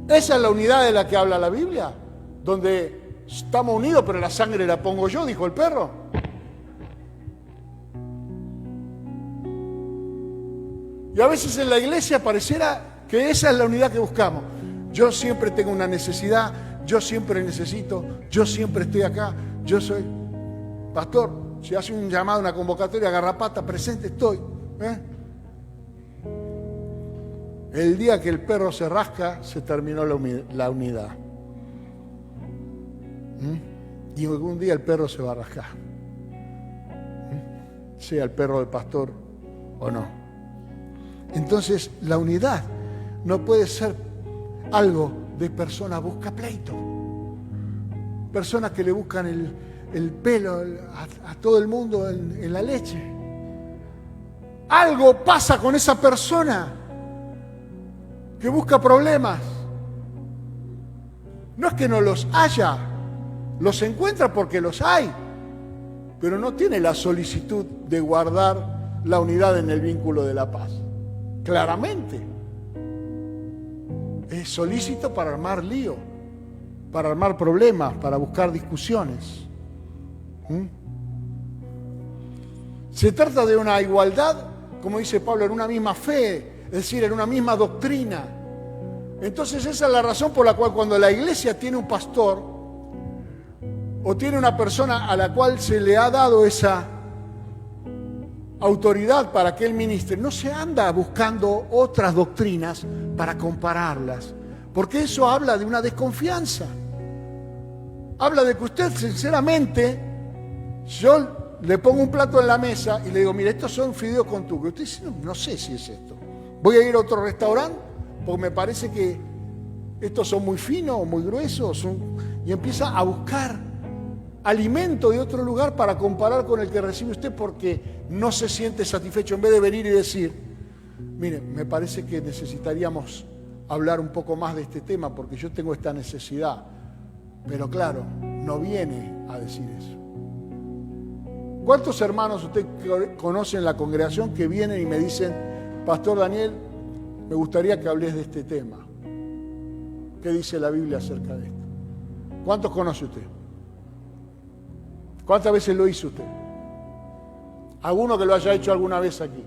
Esa es la unidad de la que habla la Biblia, donde estamos unidos, pero la sangre la pongo yo, dijo el perro. Y a veces en la iglesia pareciera que esa es la unidad que buscamos. Yo siempre tengo una necesidad, yo siempre necesito, yo siempre estoy acá, yo soy pastor. Si hace un llamado, una convocatoria, garrapata, presente estoy. El día que el perro se rasca, se terminó la unidad. Y algún día el perro se va a rascar. Sea el perro del pastor o no. Entonces, la unidad no puede ser algo de personas busca pleito. Personas que le buscan el pelo a todo el mundo en la leche. Algo pasa con esa persona que busca problemas. No es que no los haya, los encuentra porque los hay, pero no tiene la solicitud de guardar la unidad en el vínculo de la paz. Claramente. Es solícito para armar lío, para armar problemas, para buscar discusiones. Se trata de una igualdad, como dice Pablo, en una misma fe, es decir, en una misma doctrina. Entonces esa es la razón por la cual cuando la iglesia tiene un pastor o tiene una persona a la cual se le ha dado esa autoridad para que él ministre, no se anda buscando otras doctrinas para compararlas, porque eso habla de una desconfianza. Habla de que usted sinceramente, yo le pongo un plato en la mesa y le digo, mira, estos son fideos con tuco. Usted dice, no sé si es esto. Voy a ir a otro restaurante porque me parece que estos son muy finos o muy gruesos. Y empieza a buscar alimento de otro lugar para comparar con el que recibe usted porque no se siente satisfecho, en vez de venir y decir, mire, me parece que necesitaríamos hablar un poco más de este tema porque yo tengo esta necesidad. Pero claro, no viene a decir eso. ¿Cuántos hermanos usted conoce en la congregación que vienen y me dicen, Pastor Daniel, me gustaría que hables de este tema? ¿Qué dice la Biblia acerca de esto? ¿Cuántos conoce usted? ¿Cuántas veces lo hizo usted? ¿Alguno que lo haya hecho alguna vez aquí?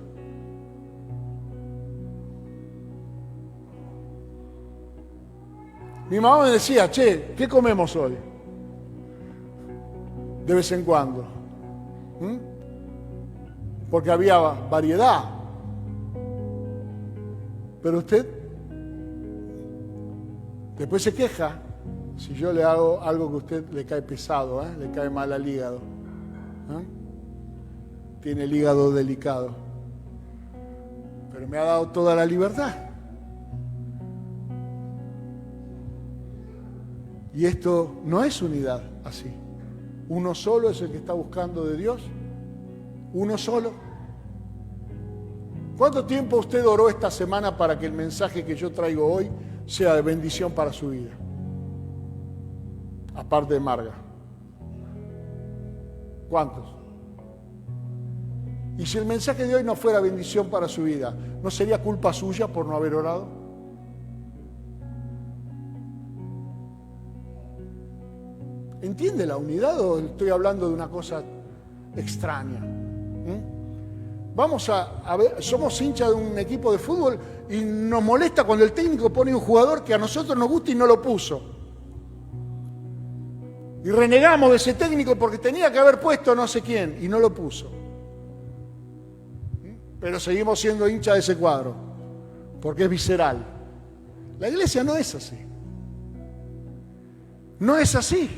Mi mamá me decía, che, ¿qué comemos hoy? De vez en cuando. Porque había variedad. Pero usted después se queja si yo le hago algo que a usted le cae pesado, le cae mal al hígado. Tiene el hígado delicado. Pero me ha dado toda la libertad. Y esto no es unidad así. Uno solo es el que está buscando de Dios. Uno solo. ¿Cuánto tiempo usted oró esta semana para que el mensaje que yo traigo hoy sea de bendición para su vida? Aparte de Marga. ¿Cuántos? Y si el mensaje de hoy no fuera bendición para su vida, ¿no sería culpa suya por no haber orado? ¿Entiende la unidad o estoy hablando de una cosa extraña? somos hinchas de un equipo de fútbol y nos molesta cuando el técnico pone un jugador que a nosotros nos gusta y no lo puso. Y renegamos de ese técnico porque tenía que haber puesto no sé quién y no lo puso. Pero seguimos siendo hinchas de ese cuadro porque es visceral. La iglesia no es así. No es así.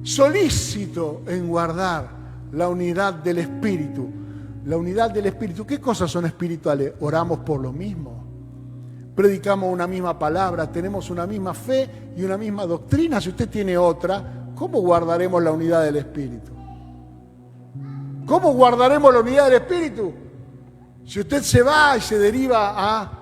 Solícito en guardar la unidad del Espíritu. La unidad del Espíritu. ¿Qué cosas son espirituales? Oramos por lo mismo. Predicamos una misma palabra, tenemos una misma fe y una misma doctrina. Si usted tiene otra, ¿cómo guardaremos la unidad del Espíritu? ¿Cómo guardaremos la unidad del Espíritu? Si usted se va y se deriva a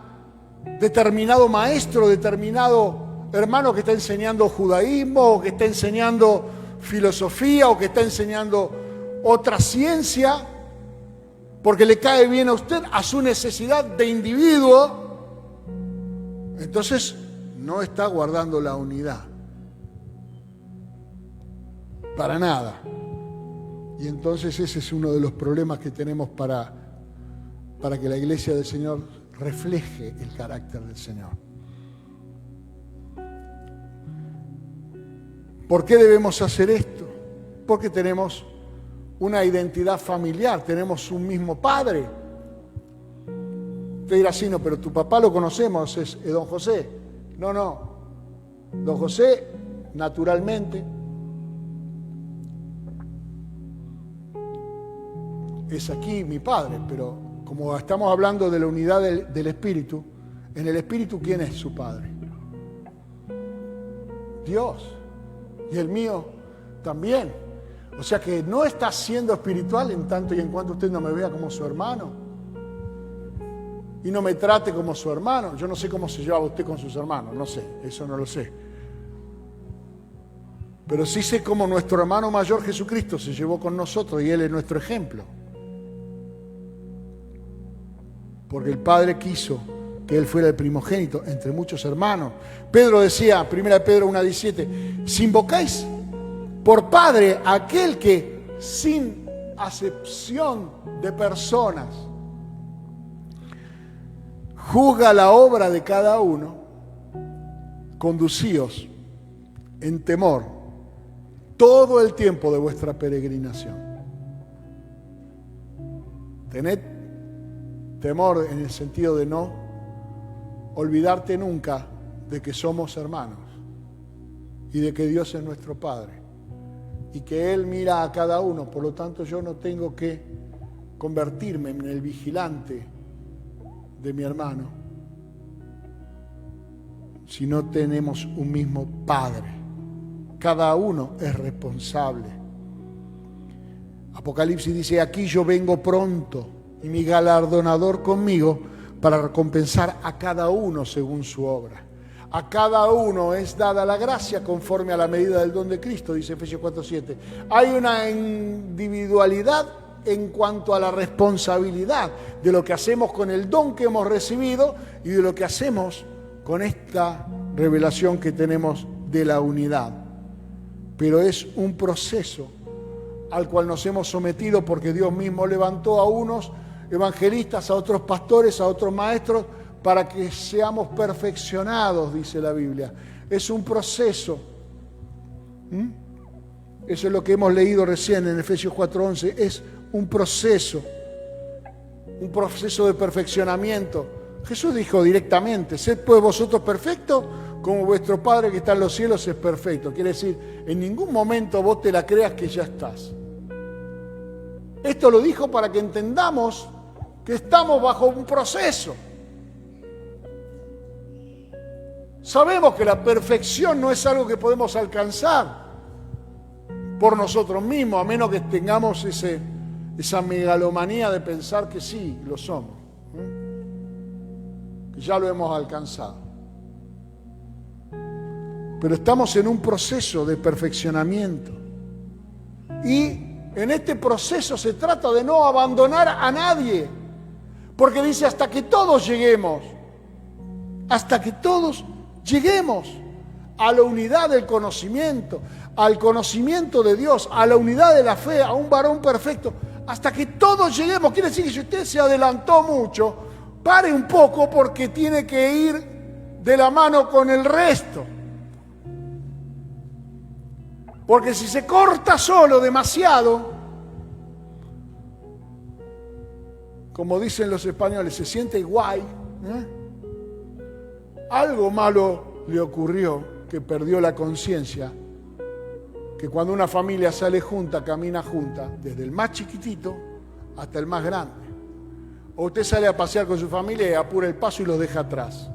determinado maestro, determinado hermano que está enseñando judaísmo, o que está enseñando filosofía, o que está enseñando otra ciencia, porque le cae bien a usted, a su necesidad de individuo, entonces no está guardando la unidad. Para nada. Y entonces ese es uno de los problemas que tenemos para que la iglesia del Señor refleje el carácter del Señor. ¿Por qué debemos hacer esto? Porque tenemos una identidad familiar, tenemos un mismo padre. Usted dirá así, no, pero tu papá lo conocemos, es don José. No, don José, naturalmente, es aquí mi padre, pero como estamos hablando de la unidad del Espíritu, en el Espíritu, ¿quién es su padre? Dios. Y el mío también. O sea que no está siendo espiritual en tanto y en cuanto usted no me vea como su hermano y no me trate como su hermano. Yo no sé cómo se llevaba usted con sus hermanos, no sé, eso no lo sé. Pero sí sé cómo nuestro hermano mayor Jesucristo se llevó con nosotros y Él es nuestro ejemplo. Porque el Padre quiso que Él fuera el primogénito entre muchos hermanos. Pedro decía, 1 Pedro 1:17, si invocáis por Padre aquel que sin acepción de personas juzga la obra de cada uno, conducíos en temor todo el tiempo de vuestra peregrinación. Tened temor en el sentido de no olvidarte nunca de que somos hermanos y de que Dios es nuestro Padre y que Él mira a cada uno. Por lo tanto, yo no tengo que convertirme en el vigilante de mi hermano si no tenemos un mismo Padre. Cada uno es responsable. Apocalipsis dice, aquí yo vengo pronto y mi galardonador conmigo para recompensar a cada uno según su obra. A cada uno es dada la gracia conforme a la medida del don de Cristo, dice Efesios 4:7. Hay una individualidad en cuanto a la responsabilidad de lo que hacemos con el don que hemos recibido y de lo que hacemos con esta revelación que tenemos de la unidad. Pero es un proceso al cual nos hemos sometido porque Dios mismo levantó a unos evangelistas, a otros pastores, a otros maestros, para que seamos perfeccionados, dice la Biblia. Es un proceso. Eso es lo que hemos leído recién en Efesios 4:11. Es un proceso de perfeccionamiento. Jesús dijo directamente, sed pues vosotros perfectos como vuestro Padre que está en los cielos es perfecto. Quiere decir, en ningún momento vos te la creas que ya estás. Esto lo dijo para que entendamos que estamos bajo un proceso. Sabemos que la perfección no es algo que podemos alcanzar por nosotros mismos, a menos que tengamos esa megalomanía de pensar que sí, lo somos, que ya lo hemos alcanzado. Pero estamos en un proceso de perfeccionamiento. Y en este proceso se trata de no abandonar a nadie, porque dice hasta que todos lleguemos a la unidad del conocimiento, al conocimiento de Dios, a la unidad de la fe, a un varón perfecto, hasta que todos lleguemos. Quiere decir que si usted se adelantó mucho, pare un poco porque tiene que ir de la mano con el resto. Porque si se corta solo demasiado, como dicen los españoles, se siente guay, algo malo le ocurrió, que perdió la conciencia, que cuando una familia sale junta, camina junta, desde el más chiquitito hasta el más grande. O usted sale a pasear con su familia y apura el paso y los deja atrás.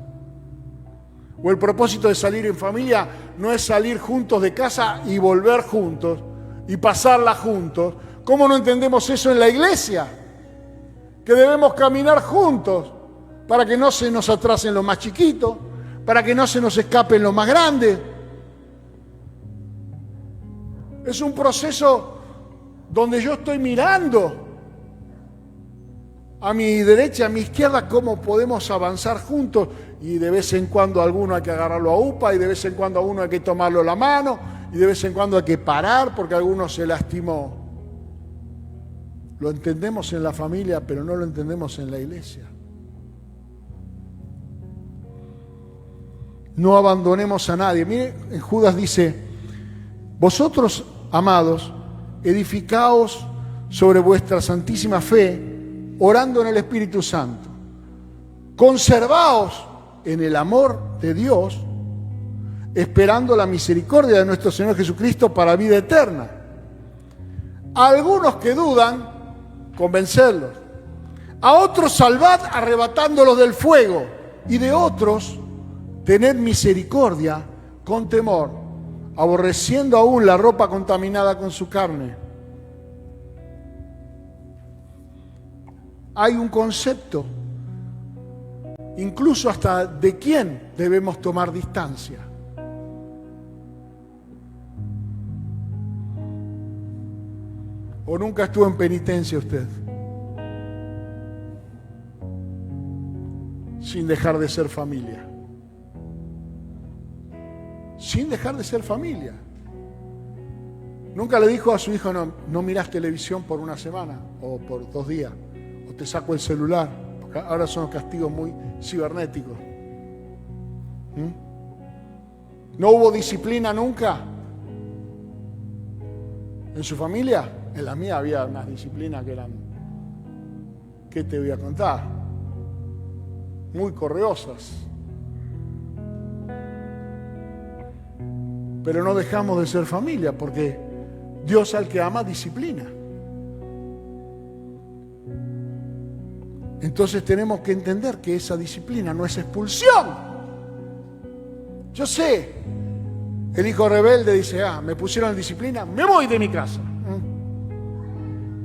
O el propósito de salir en familia no es salir juntos de casa y volver juntos y pasarla juntos. ¿Cómo no entendemos eso en la iglesia? Que debemos caminar juntos para que no se nos atrasen los más chiquitos, para que no se nos escapen los más grandes. Es un proceso donde yo estoy mirando a mi derecha, a mi izquierda, cómo podemos avanzar juntos, y de vez en cuando a alguno hay que agarrarlo a upa, y de vez en cuando a uno hay que tomarlo la mano, y de vez en cuando hay que parar porque alguno se lastimó. Lo entendemos en la familia, pero no lo entendemos en la iglesia. No abandonemos a nadie. Mire, en Judas dice: vosotros, amados, edificaos sobre vuestra santísima fe, orando en el Espíritu Santo. Conservaos en el amor de Dios, esperando la misericordia de nuestro Señor Jesucristo para vida eterna. A algunos que dudan, convencerlos. A otros salvad arrebatándolos del fuego. Y de otros, tened misericordia con temor, aborreciendo aún la ropa contaminada con su carne. Hay un concepto, incluso hasta de quién debemos tomar distancia. ¿O nunca estuvo en penitencia usted? Sin dejar de ser familia. Sin dejar de ser familia. Nunca le dijo a su hijo: no mirás televisión por una semana o por 2 días, o te saco el celular, porque ahora son los castigos muy cibernéticos. ¿No hubo disciplina nunca en su familia? En la mía había unas disciplinas que eran, ¿qué te voy a contar? Muy correosas. Pero no dejamos de ser familia, porque Dios al que ama disciplina. Entonces tenemos que entender que esa disciplina no es expulsión. Yo sé, el hijo rebelde dice: me pusieron disciplina, me voy de mi casa.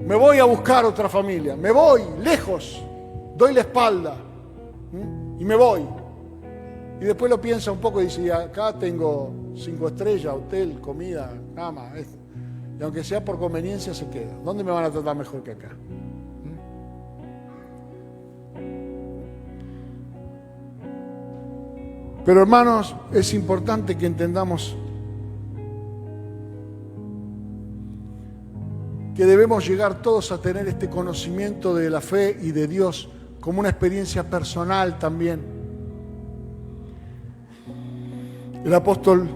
Me voy a buscar otra familia, me voy lejos, doy la espalda y me voy. Y después lo piensa un poco y dice: acá tengo 5 estrellas, hotel, comida, cama. Y aunque sea por conveniencia se queda. ¿Dónde me van a tratar mejor que acá? Pero hermanos, es importante que entendamos que debemos llegar todos a tener este conocimiento de la fe y de Dios como una experiencia personal también. El apóstol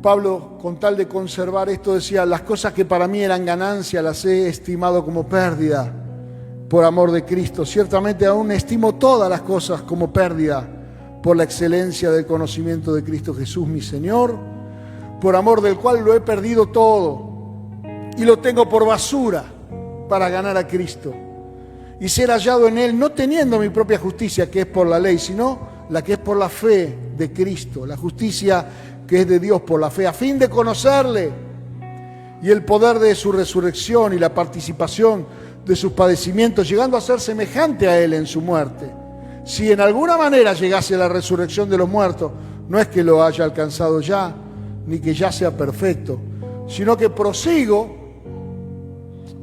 Pablo, con tal de conservar esto, decía: las cosas que para mí eran ganancia las he estimado como pérdida por amor de Cristo. Ciertamente aún estimo todas las cosas como pérdida por la excelencia del conocimiento de Cristo Jesús, mi Señor, por amor del cual lo he perdido todo y lo tengo por basura para ganar a Cristo y ser hallado en Él, no teniendo mi propia justicia, que es por la ley, sino la que es por la fe de Cristo, la justicia que es de Dios por la fe, a fin de conocerle y el poder de su resurrección y la participación de sus padecimientos, llegando a ser semejante a Él en su muerte. Si en alguna manera llegase a la resurrección de los muertos, no es que lo haya alcanzado ya, ni que ya sea perfecto, sino que prosigo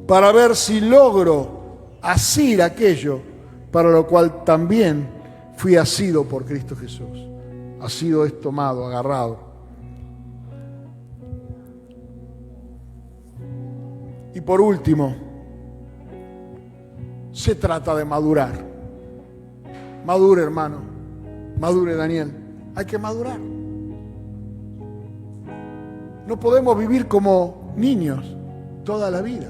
para ver si logro asir aquello para lo cual también fui asido por Cristo Jesús. Asido es tomado, agarrado. Y por último, se trata de madurar. Madure, hermano. Madure, Daniel. Hay que madurar. No podemos vivir como niños toda la vida.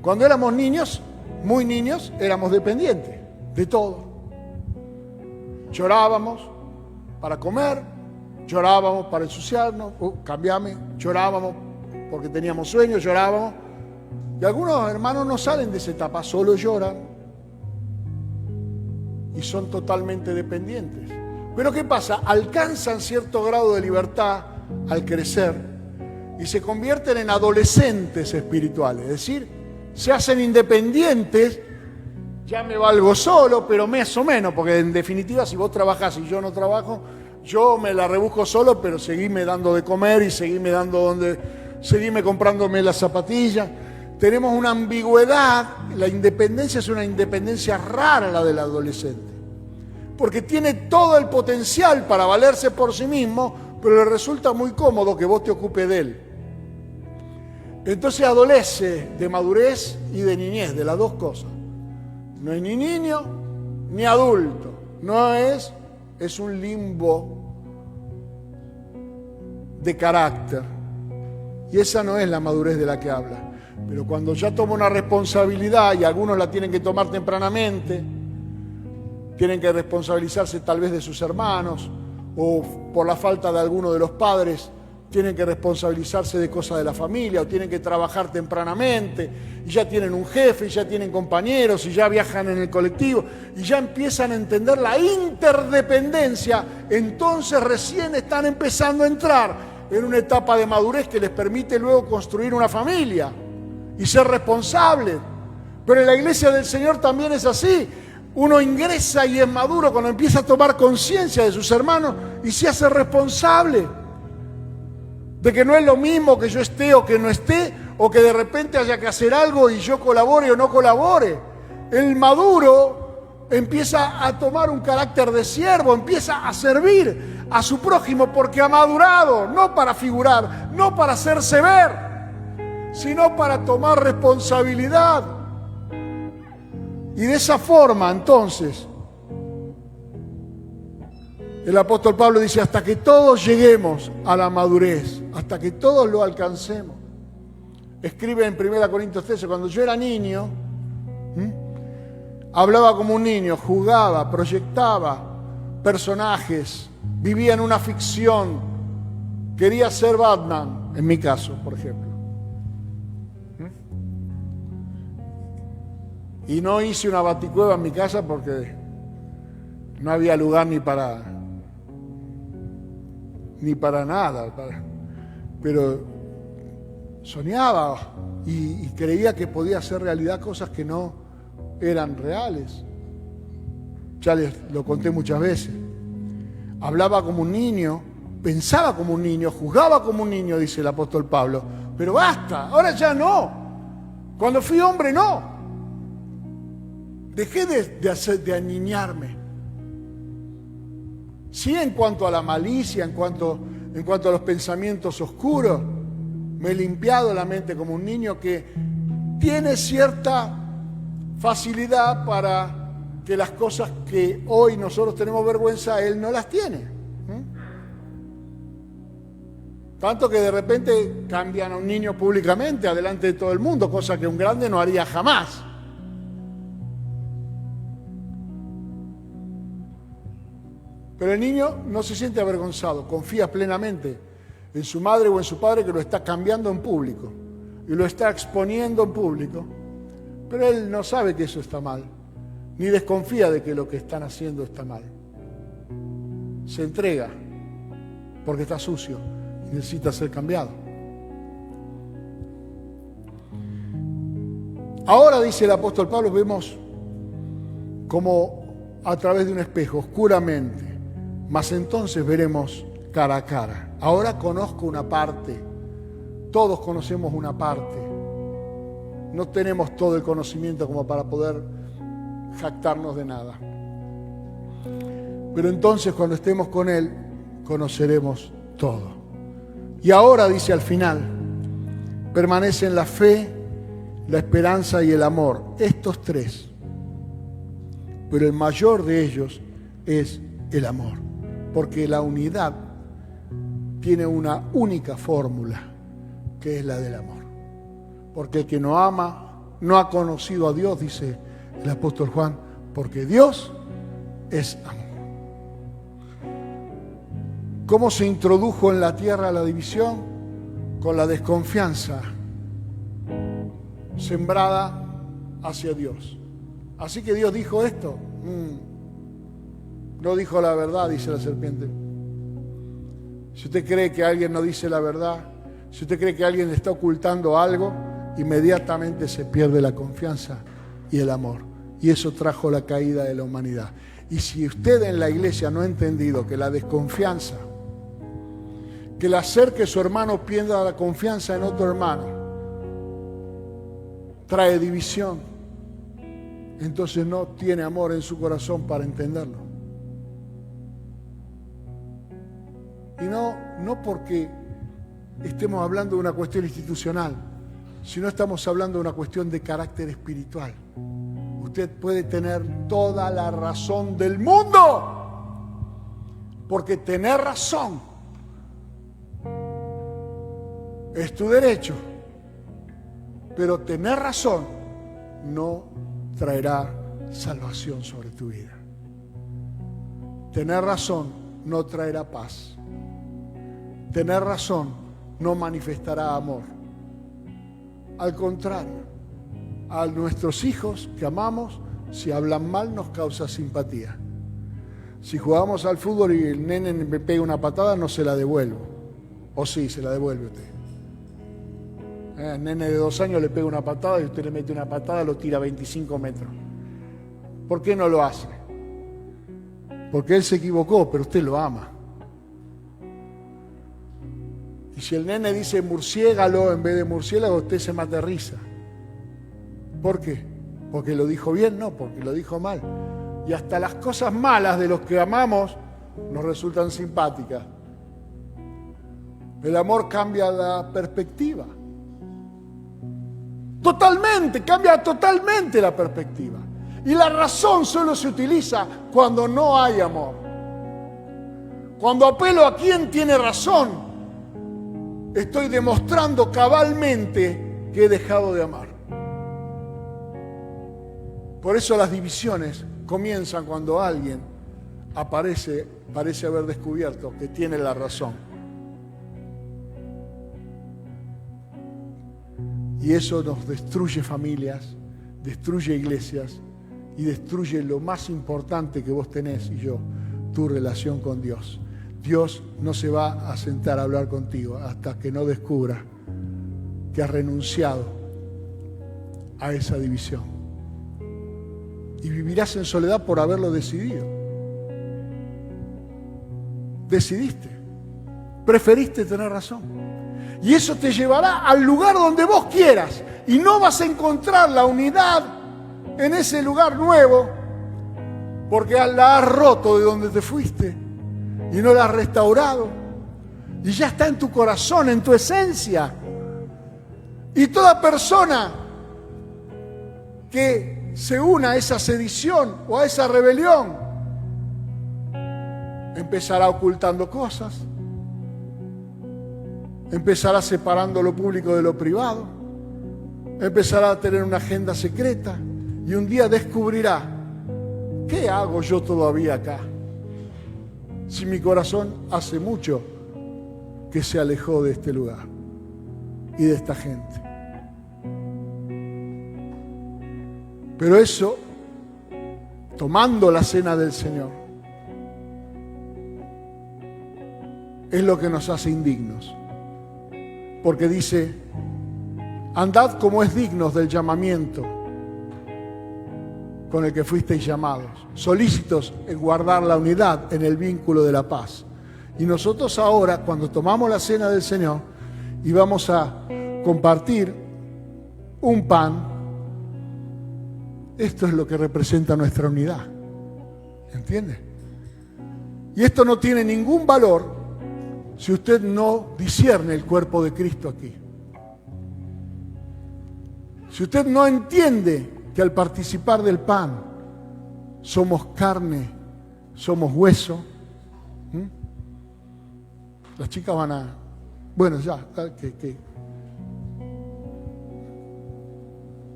Cuando éramos niños, muy niños, éramos dependientes de todo. Llorábamos para comer, llorábamos para ensuciarnos, llorábamos porque teníamos sueños, llorábamos. Y algunos hermanos no salen de esa etapa, solo lloran y son totalmente dependientes. Pero ¿qué pasa? Alcanzan cierto grado de libertad al crecer y se convierten en adolescentes espirituales, es decir, se hacen independientes. Ya me valgo solo, pero más o menos, porque en definitiva si vos trabajás y yo no trabajo, yo me la rebusco solo, pero seguime dando de comer y seguime comprándome las zapatillas. Tenemos una ambigüedad. La independencia es una independencia rara, la del adolescente, porque tiene todo el potencial para valerse por sí mismo, pero le resulta muy cómodo que vos te ocupes de él. Entonces adolece de madurez y de niñez, de las dos cosas. No es ni niño ni adulto, es un limbo de carácter. Y esa no es la madurez de la que habla. Pero cuando ya toma una responsabilidad, y algunos la tienen que tomar tempranamente, tienen que responsabilizarse tal vez de sus hermanos, o por la falta de alguno de los padres, tienen que responsabilizarse de cosas de la familia, o tienen que trabajar tempranamente, y ya tienen un jefe, y ya tienen compañeros, y ya viajan en el colectivo, y ya empiezan a entender la interdependencia. Entonces recién están empezando a entrar en una etapa de madurez que les permite luego construir una familia y ser responsables. Pero en la iglesia del Señor también es así. Uno ingresa y es maduro cuando empieza a tomar conciencia de sus hermanos y se hace responsable de que no es lo mismo que yo esté o que no esté, o que de repente haya que hacer algo y yo colabore o no colabore. El maduro empieza a tomar un carácter de siervo, empieza a servir a su prójimo porque ha madurado, no para figurar, no para hacerse ver, sino para tomar responsabilidad. Y de esa forma, entonces, el apóstol Pablo dice, hasta que todos lleguemos a la madurez, hasta que todos lo alcancemos. Escribe en 1 Corintios 13, cuando yo era niño, hablaba como un niño, jugaba, proyectaba personajes, vivía en una ficción, quería ser Batman, en mi caso, por ejemplo. Y no hice una baticueva en mi casa porque no había lugar ni para nada. Pero soñaba y creía que podía hacer realidad cosas que no eran reales. Ya les lo conté muchas veces. Hablaba como un niño, pensaba como un niño, juzgaba como un niño, dice el apóstol Pablo. Pero basta, ahora ya no. Cuando fui hombre, no. Dejé de aniñarme. Sí, en cuanto a la malicia, en cuanto a los pensamientos oscuros, me he limpiado la mente como un niño que tiene cierta facilidad para que las cosas que hoy nosotros tenemos vergüenza, él no las tiene. Tanto que de repente cambian a un niño públicamente, adelante de todo el mundo, cosa que un grande no haría jamás. Pero el niño no se siente avergonzado, confía plenamente en su madre o en su padre que lo está cambiando en público y lo está exponiendo en público. Pero él no sabe que eso está mal, ni desconfía de que lo que están haciendo está mal. Se entrega porque está sucio y necesita ser cambiado. Ahora, dice el apóstol Pablo, vemos como a través de un espejo, oscuramente, mas entonces veremos cara a cara. Ahora conozco una parte, todos conocemos una parte. No tenemos todo el conocimiento como para poder jactarnos de nada. Pero entonces cuando estemos con Él, conoceremos todo. Y ahora, dice al final, permanecen la fe, la esperanza y el amor. Estos tres. Pero el mayor de ellos es el amor. Porque la unidad tiene una única fórmula, que es la del amor. Porque el que no ama no ha conocido a Dios, dice el apóstol Juan, porque Dios es amor. ¿Cómo se introdujo en la tierra la división? Con la desconfianza sembrada hacia Dios. Así que Dios dijo esto. No dijo la verdad, dice la serpiente. Si usted cree que alguien no dice la verdad, si usted cree que alguien está ocultando algo, inmediatamente se pierde la confianza y el amor. Y eso trajo la caída de la humanidad. Y si usted en la iglesia no ha entendido que la desconfianza, que el hacer que su hermano pierda la confianza en otro hermano, trae división, entonces no tiene amor en su corazón para entenderlo. Y no porque estemos hablando de una cuestión institucional, sino estamos hablando de una cuestión de carácter espiritual. Usted puede tener toda la razón del mundo, porque tener razón es tu derecho, pero tener razón no traerá salvación sobre tu vida. Tener razón no traerá paz. Tener razón no manifestará amor. Al contrario, a nuestros hijos que amamos, si hablan mal nos causa simpatía. Si jugamos al fútbol y el nene me pega una patada, no se la devuelvo. O sí, se la devuelve usted. El nene de 2 años le pega una patada y usted le mete una patada, lo tira a 25 metros. ¿Por qué no lo hace? Porque él se equivocó, pero usted lo ama. Y si el nene dice murciégalo en vez de murciélago, usted se mata de risa. ¿Por qué? ¿Porque lo dijo bien? No, porque lo dijo mal. Y hasta las cosas malas de los que amamos nos resultan simpáticas. El amor cambia la perspectiva. Totalmente, cambia totalmente la perspectiva. Y la razón solo se utiliza cuando no hay amor. Cuando apelo a quien tiene razón, estoy demostrando cabalmente que he dejado de amar. Por eso las divisiones comienzan cuando alguien parece haber descubierto que tiene la razón. Y eso nos destruye familias, destruye iglesias y destruye lo más importante que vos tenés y yo, tu relación con Dios. Dios no se va a sentar a hablar contigo hasta que no descubra que has renunciado a esa división. Y vivirás en soledad por haberlo decidido. Decidiste, preferiste tener razón. Y eso te llevará al lugar donde vos quieras. Y no vas a encontrar la unidad en ese lugar nuevo, porque la has roto de donde te fuiste y no la has restaurado. Y ya está en tu corazón, en tu esencia. Y toda persona que se una a esa sedición o a esa rebelión empezará ocultando cosas, empezará separando lo público de lo privado, empezará a tener una agenda secreta y un día descubrirá: ¿qué hago yo todavía acá? Si mi corazón hace mucho que se alejó de este lugar y de esta gente. Pero eso, tomando la cena del Señor, es lo que nos hace indignos. Porque dice: andad como es dignos del llamamiento con el que fuisteis llamados, solícitos en guardar la unidad en el vínculo de la paz. Y nosotros ahora, cuando tomamos la cena del Señor y vamos a compartir un pan, esto es lo que representa nuestra unidad. ¿Entiende? Y esto no tiene ningún valor si usted no discierne el cuerpo de Cristo aquí. Si usted no entiende que al participar del pan somos carne, somos hueso, las chicas van a... Bueno, ya, que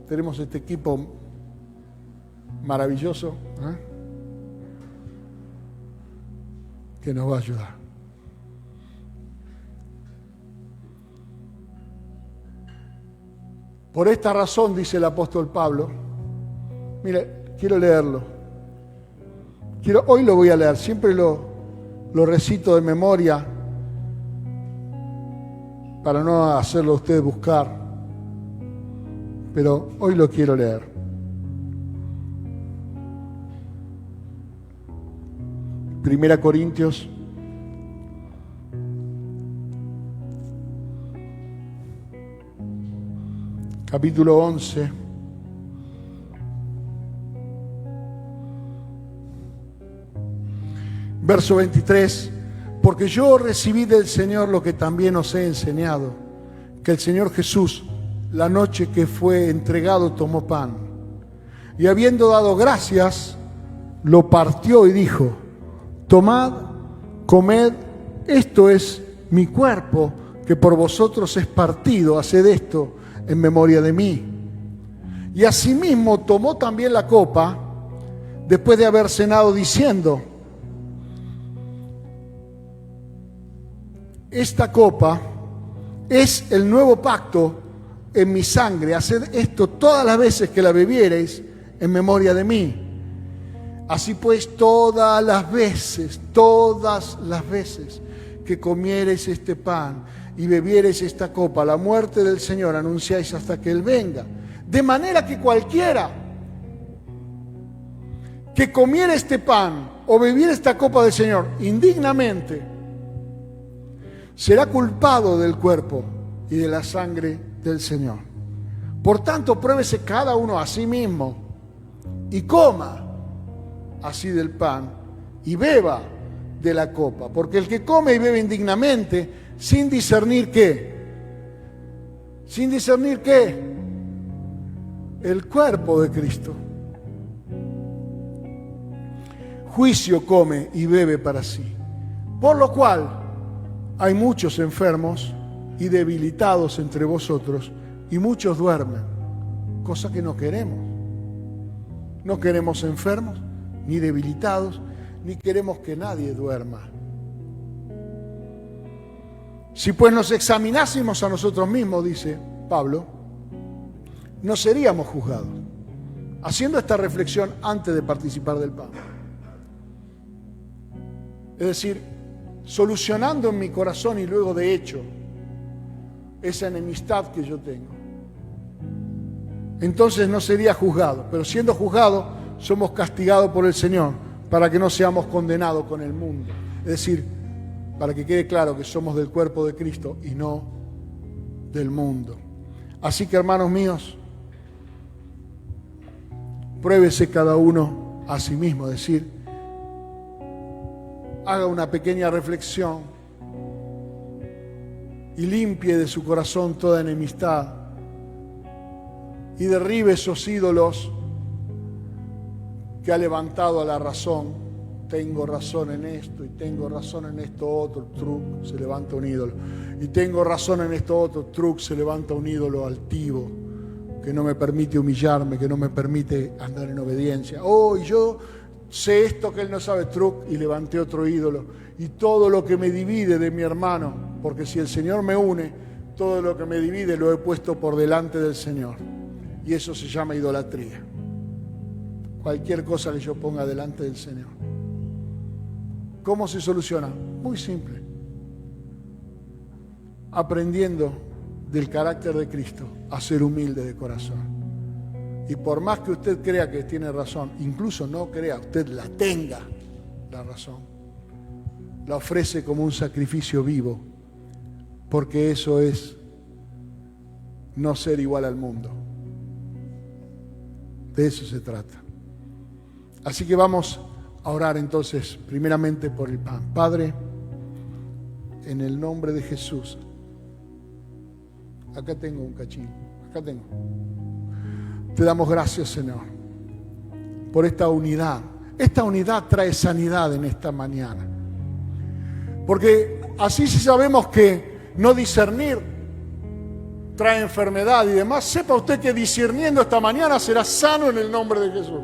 tenemos este equipo maravilloso que nos va a ayudar. Por esta razón, dice el apóstol Pablo, mire, quiero leerlo. Hoy lo voy a leer, siempre lo recito de memoria para no hacerlo a usted buscar, pero hoy lo quiero leer. Primera Corintios capítulo 11, verso 23, porque yo recibí del Señor lo que también os he enseñado, que el Señor Jesús, la noche que fue entregado, tomó pan, y habiendo dado gracias, lo partió y dijo, tomad, comed, esto es mi cuerpo, que por vosotros es partido, haced esto en memoria de mí. Y asimismo tomó también la copa, después de haber cenado, diciendo, esta copa es el nuevo pacto en mi sangre, haced esto todas las veces que la bebiereis en memoria de mí. Así pues, todas las veces que comiereis este pan y bebiereis esta copa, la muerte del Señor anunciáis hasta que Él venga. De manera que cualquiera que comiera este pan o bebiera esta copa del Señor indignamente, será culpado del cuerpo y de la sangre del Señor. Por tanto, pruébese cada uno a sí mismo y coma así del pan y beba de la copa. Porque el que come y bebe indignamente, sin discernir ¿qué? Sin discernir ¿qué? El cuerpo de Cristo. Juicio come y bebe para sí. Por lo cual hay muchos enfermos y debilitados entre vosotros, y muchos duermen, cosa que no queremos. No queremos enfermos, ni debilitados, ni queremos que nadie duerma. Si pues nos examinásemos a nosotros mismos, dice Pablo, no seríamos juzgados. Haciendo esta reflexión antes de participar del pan. Es decir, solucionando en mi corazón y luego de hecho esa enemistad que yo tengo. Entonces no sería juzgado, pero siendo juzgado somos castigados por el Señor para que no seamos condenados con el mundo. Es decir, para que quede claro que somos del cuerpo de Cristo y no del mundo. Así que, hermanos míos, pruébese cada uno a sí mismo, es decir, haga una pequeña reflexión y limpie de su corazón toda enemistad y derribe esos ídolos que ha levantado a la razón. Tengo razón en esto y tengo razón en esto otro, truc, se levanta un ídolo. Y tengo razón en esto otro, truc, se levanta un ídolo altivo que no me permite humillarme, que no me permite andar en obediencia. Oh, y yo sé esto que él no sabe, truc, y levanté otro ídolo. Y todo lo que me divide de mi hermano, porque si el Señor me une, todo lo que me divide lo he puesto por delante del Señor. Y eso se llama idolatría. Cualquier cosa que yo ponga delante del Señor. ¿Cómo se soluciona? Muy simple. Aprendiendo del carácter de Cristo a ser humilde de corazón. Y por más que usted crea que tiene razón, incluso no crea, usted la tenga, la razón, la ofrece como un sacrificio vivo, porque eso es no ser igual al mundo. De eso se trata. Así que vamos a orar entonces, primeramente por el pan. Padre, en el nombre de Jesús, acá tengo un cachín, acá tengo. Te damos gracias, Señor, por esta unidad. Esta unidad trae sanidad en esta mañana. Porque así sí sabemos que no discernir trae enfermedad y demás. Sepa usted que discerniendo esta mañana será sano en el nombre de Jesús.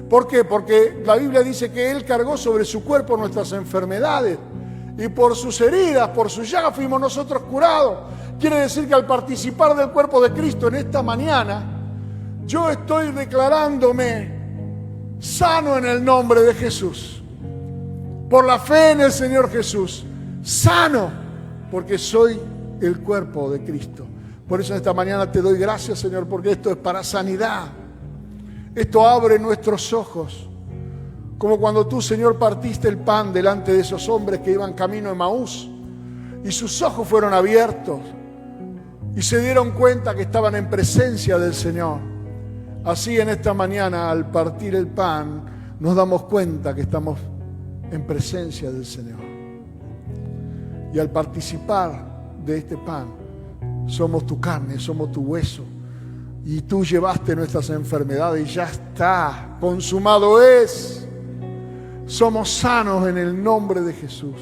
¿Por qué? Porque la Biblia dice que Él cargó sobre su cuerpo nuestras enfermedades y por sus heridas, por sus llagas fuimos nosotros curados. Quiere decir que al participar del cuerpo de Cristo en esta mañana, yo estoy declarándome sano en el nombre de Jesús. Por la fe en el Señor Jesús. Sano, porque soy el cuerpo de Cristo. Por eso esta mañana te doy gracias, Señor, porque esto es para sanidad. Esto abre nuestros ojos. Como cuando tú, Señor, partiste el pan delante de esos hombres que iban camino a Emaús y sus ojos fueron abiertos y se dieron cuenta que estaban en presencia del Señor. Así en esta mañana, al partir el pan, nos damos cuenta que estamos en presencia del Señor. Y al participar de este pan, somos tu carne, somos tu hueso. Y tú llevaste nuestras enfermedades y ya está, consumado es. Somos sanos en el nombre de Jesús.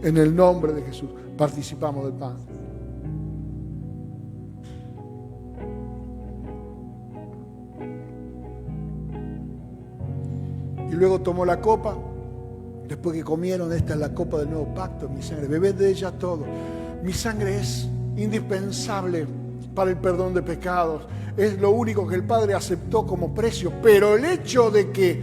En el nombre de Jesús. Participamos del pan. Y luego tomó la copa. Después que comieron, esta es la copa del nuevo pacto, mi sangre. Bebed de ella todo. Mi sangre es indispensable para el perdón de pecados. Es lo único que el Padre aceptó como precio. Pero el hecho de que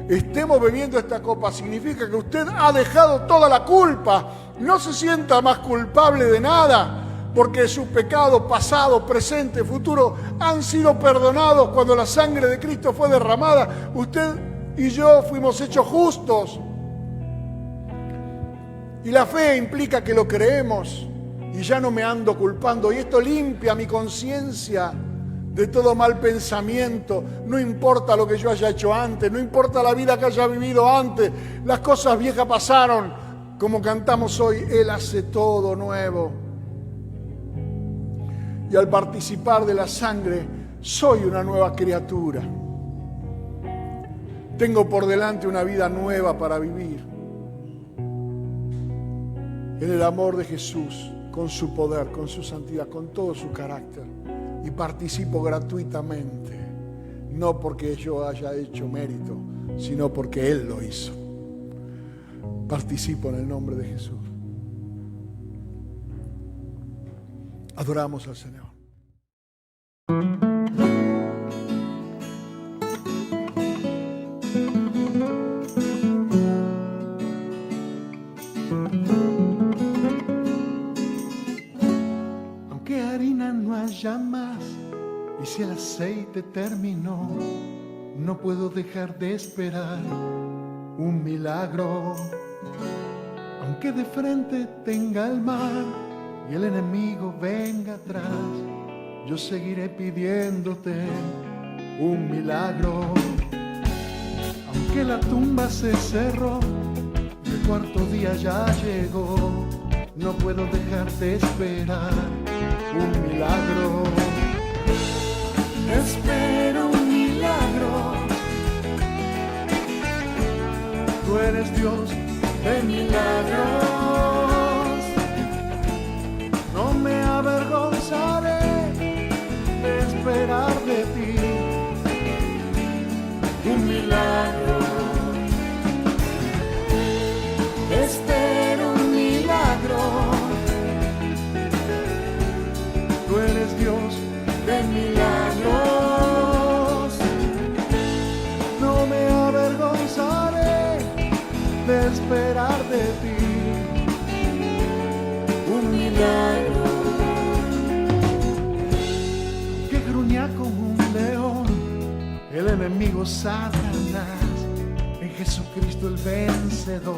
estemos bebiendo esta copa significa que usted ha dejado toda la culpa. No se sienta más culpable de nada, porque sus pecados pasado, presente, futuro han sido perdonados cuando la sangre de Cristo fue derramada. Usted y yo fuimos hechos justos. Y la fe implica que lo creemos y ya no me ando culpando. Y esto limpia mi conciencia de todo mal pensamiento. No importa lo que yo haya hecho antes, no importa la vida que haya vivido antes. Las cosas viejas pasaron, como cantamos hoy, Él hace todo nuevo. Y al participar de la sangre, soy una nueva criatura. Tengo por delante una vida nueva para vivir. En el amor de Jesús, con su poder, con su santidad, con todo su carácter. Y participo gratuitamente, no porque yo haya hecho mérito, sino porque Él lo hizo. Participo en el nombre de Jesús. Adoramos al Señor. Aunque harina no haya más y si el aceite terminó, no puedo dejar de esperar un milagro. Aunque de frente tenga el mar y el enemigo venga atrás, yo seguiré pidiéndote un milagro. Aunque la tumba se cerró, el cuarto día ya llegó, no puedo dejar de esperar un milagro. Espero un milagro. Tú eres Dios de milagros. No me avergonzaré de esperar de ti un milagro. Espero un milagro. Tú eres Dios de milagros. No me avergonzaré de esperar de ti un milagro. Que gruña como un león el enemigo Satanás, en Jesucristo el vencedor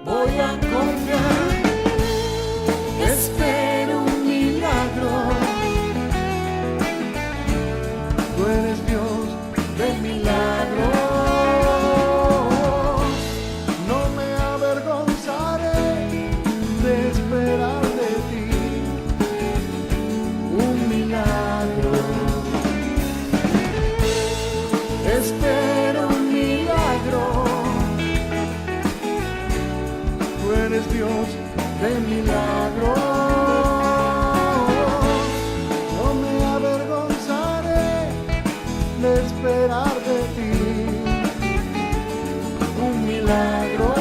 voy a confiar. Espero un milagro. Tú eres Dios de milagros. No me avergonzaré de esperar de ti un milagro. Dios de milagros. No me avergonzaré de esperar de ti un milagro.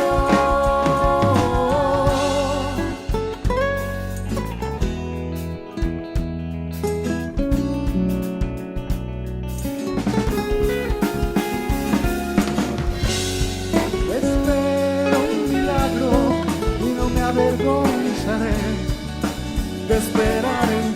Espero un milagro y no me avergonzaré de esperar en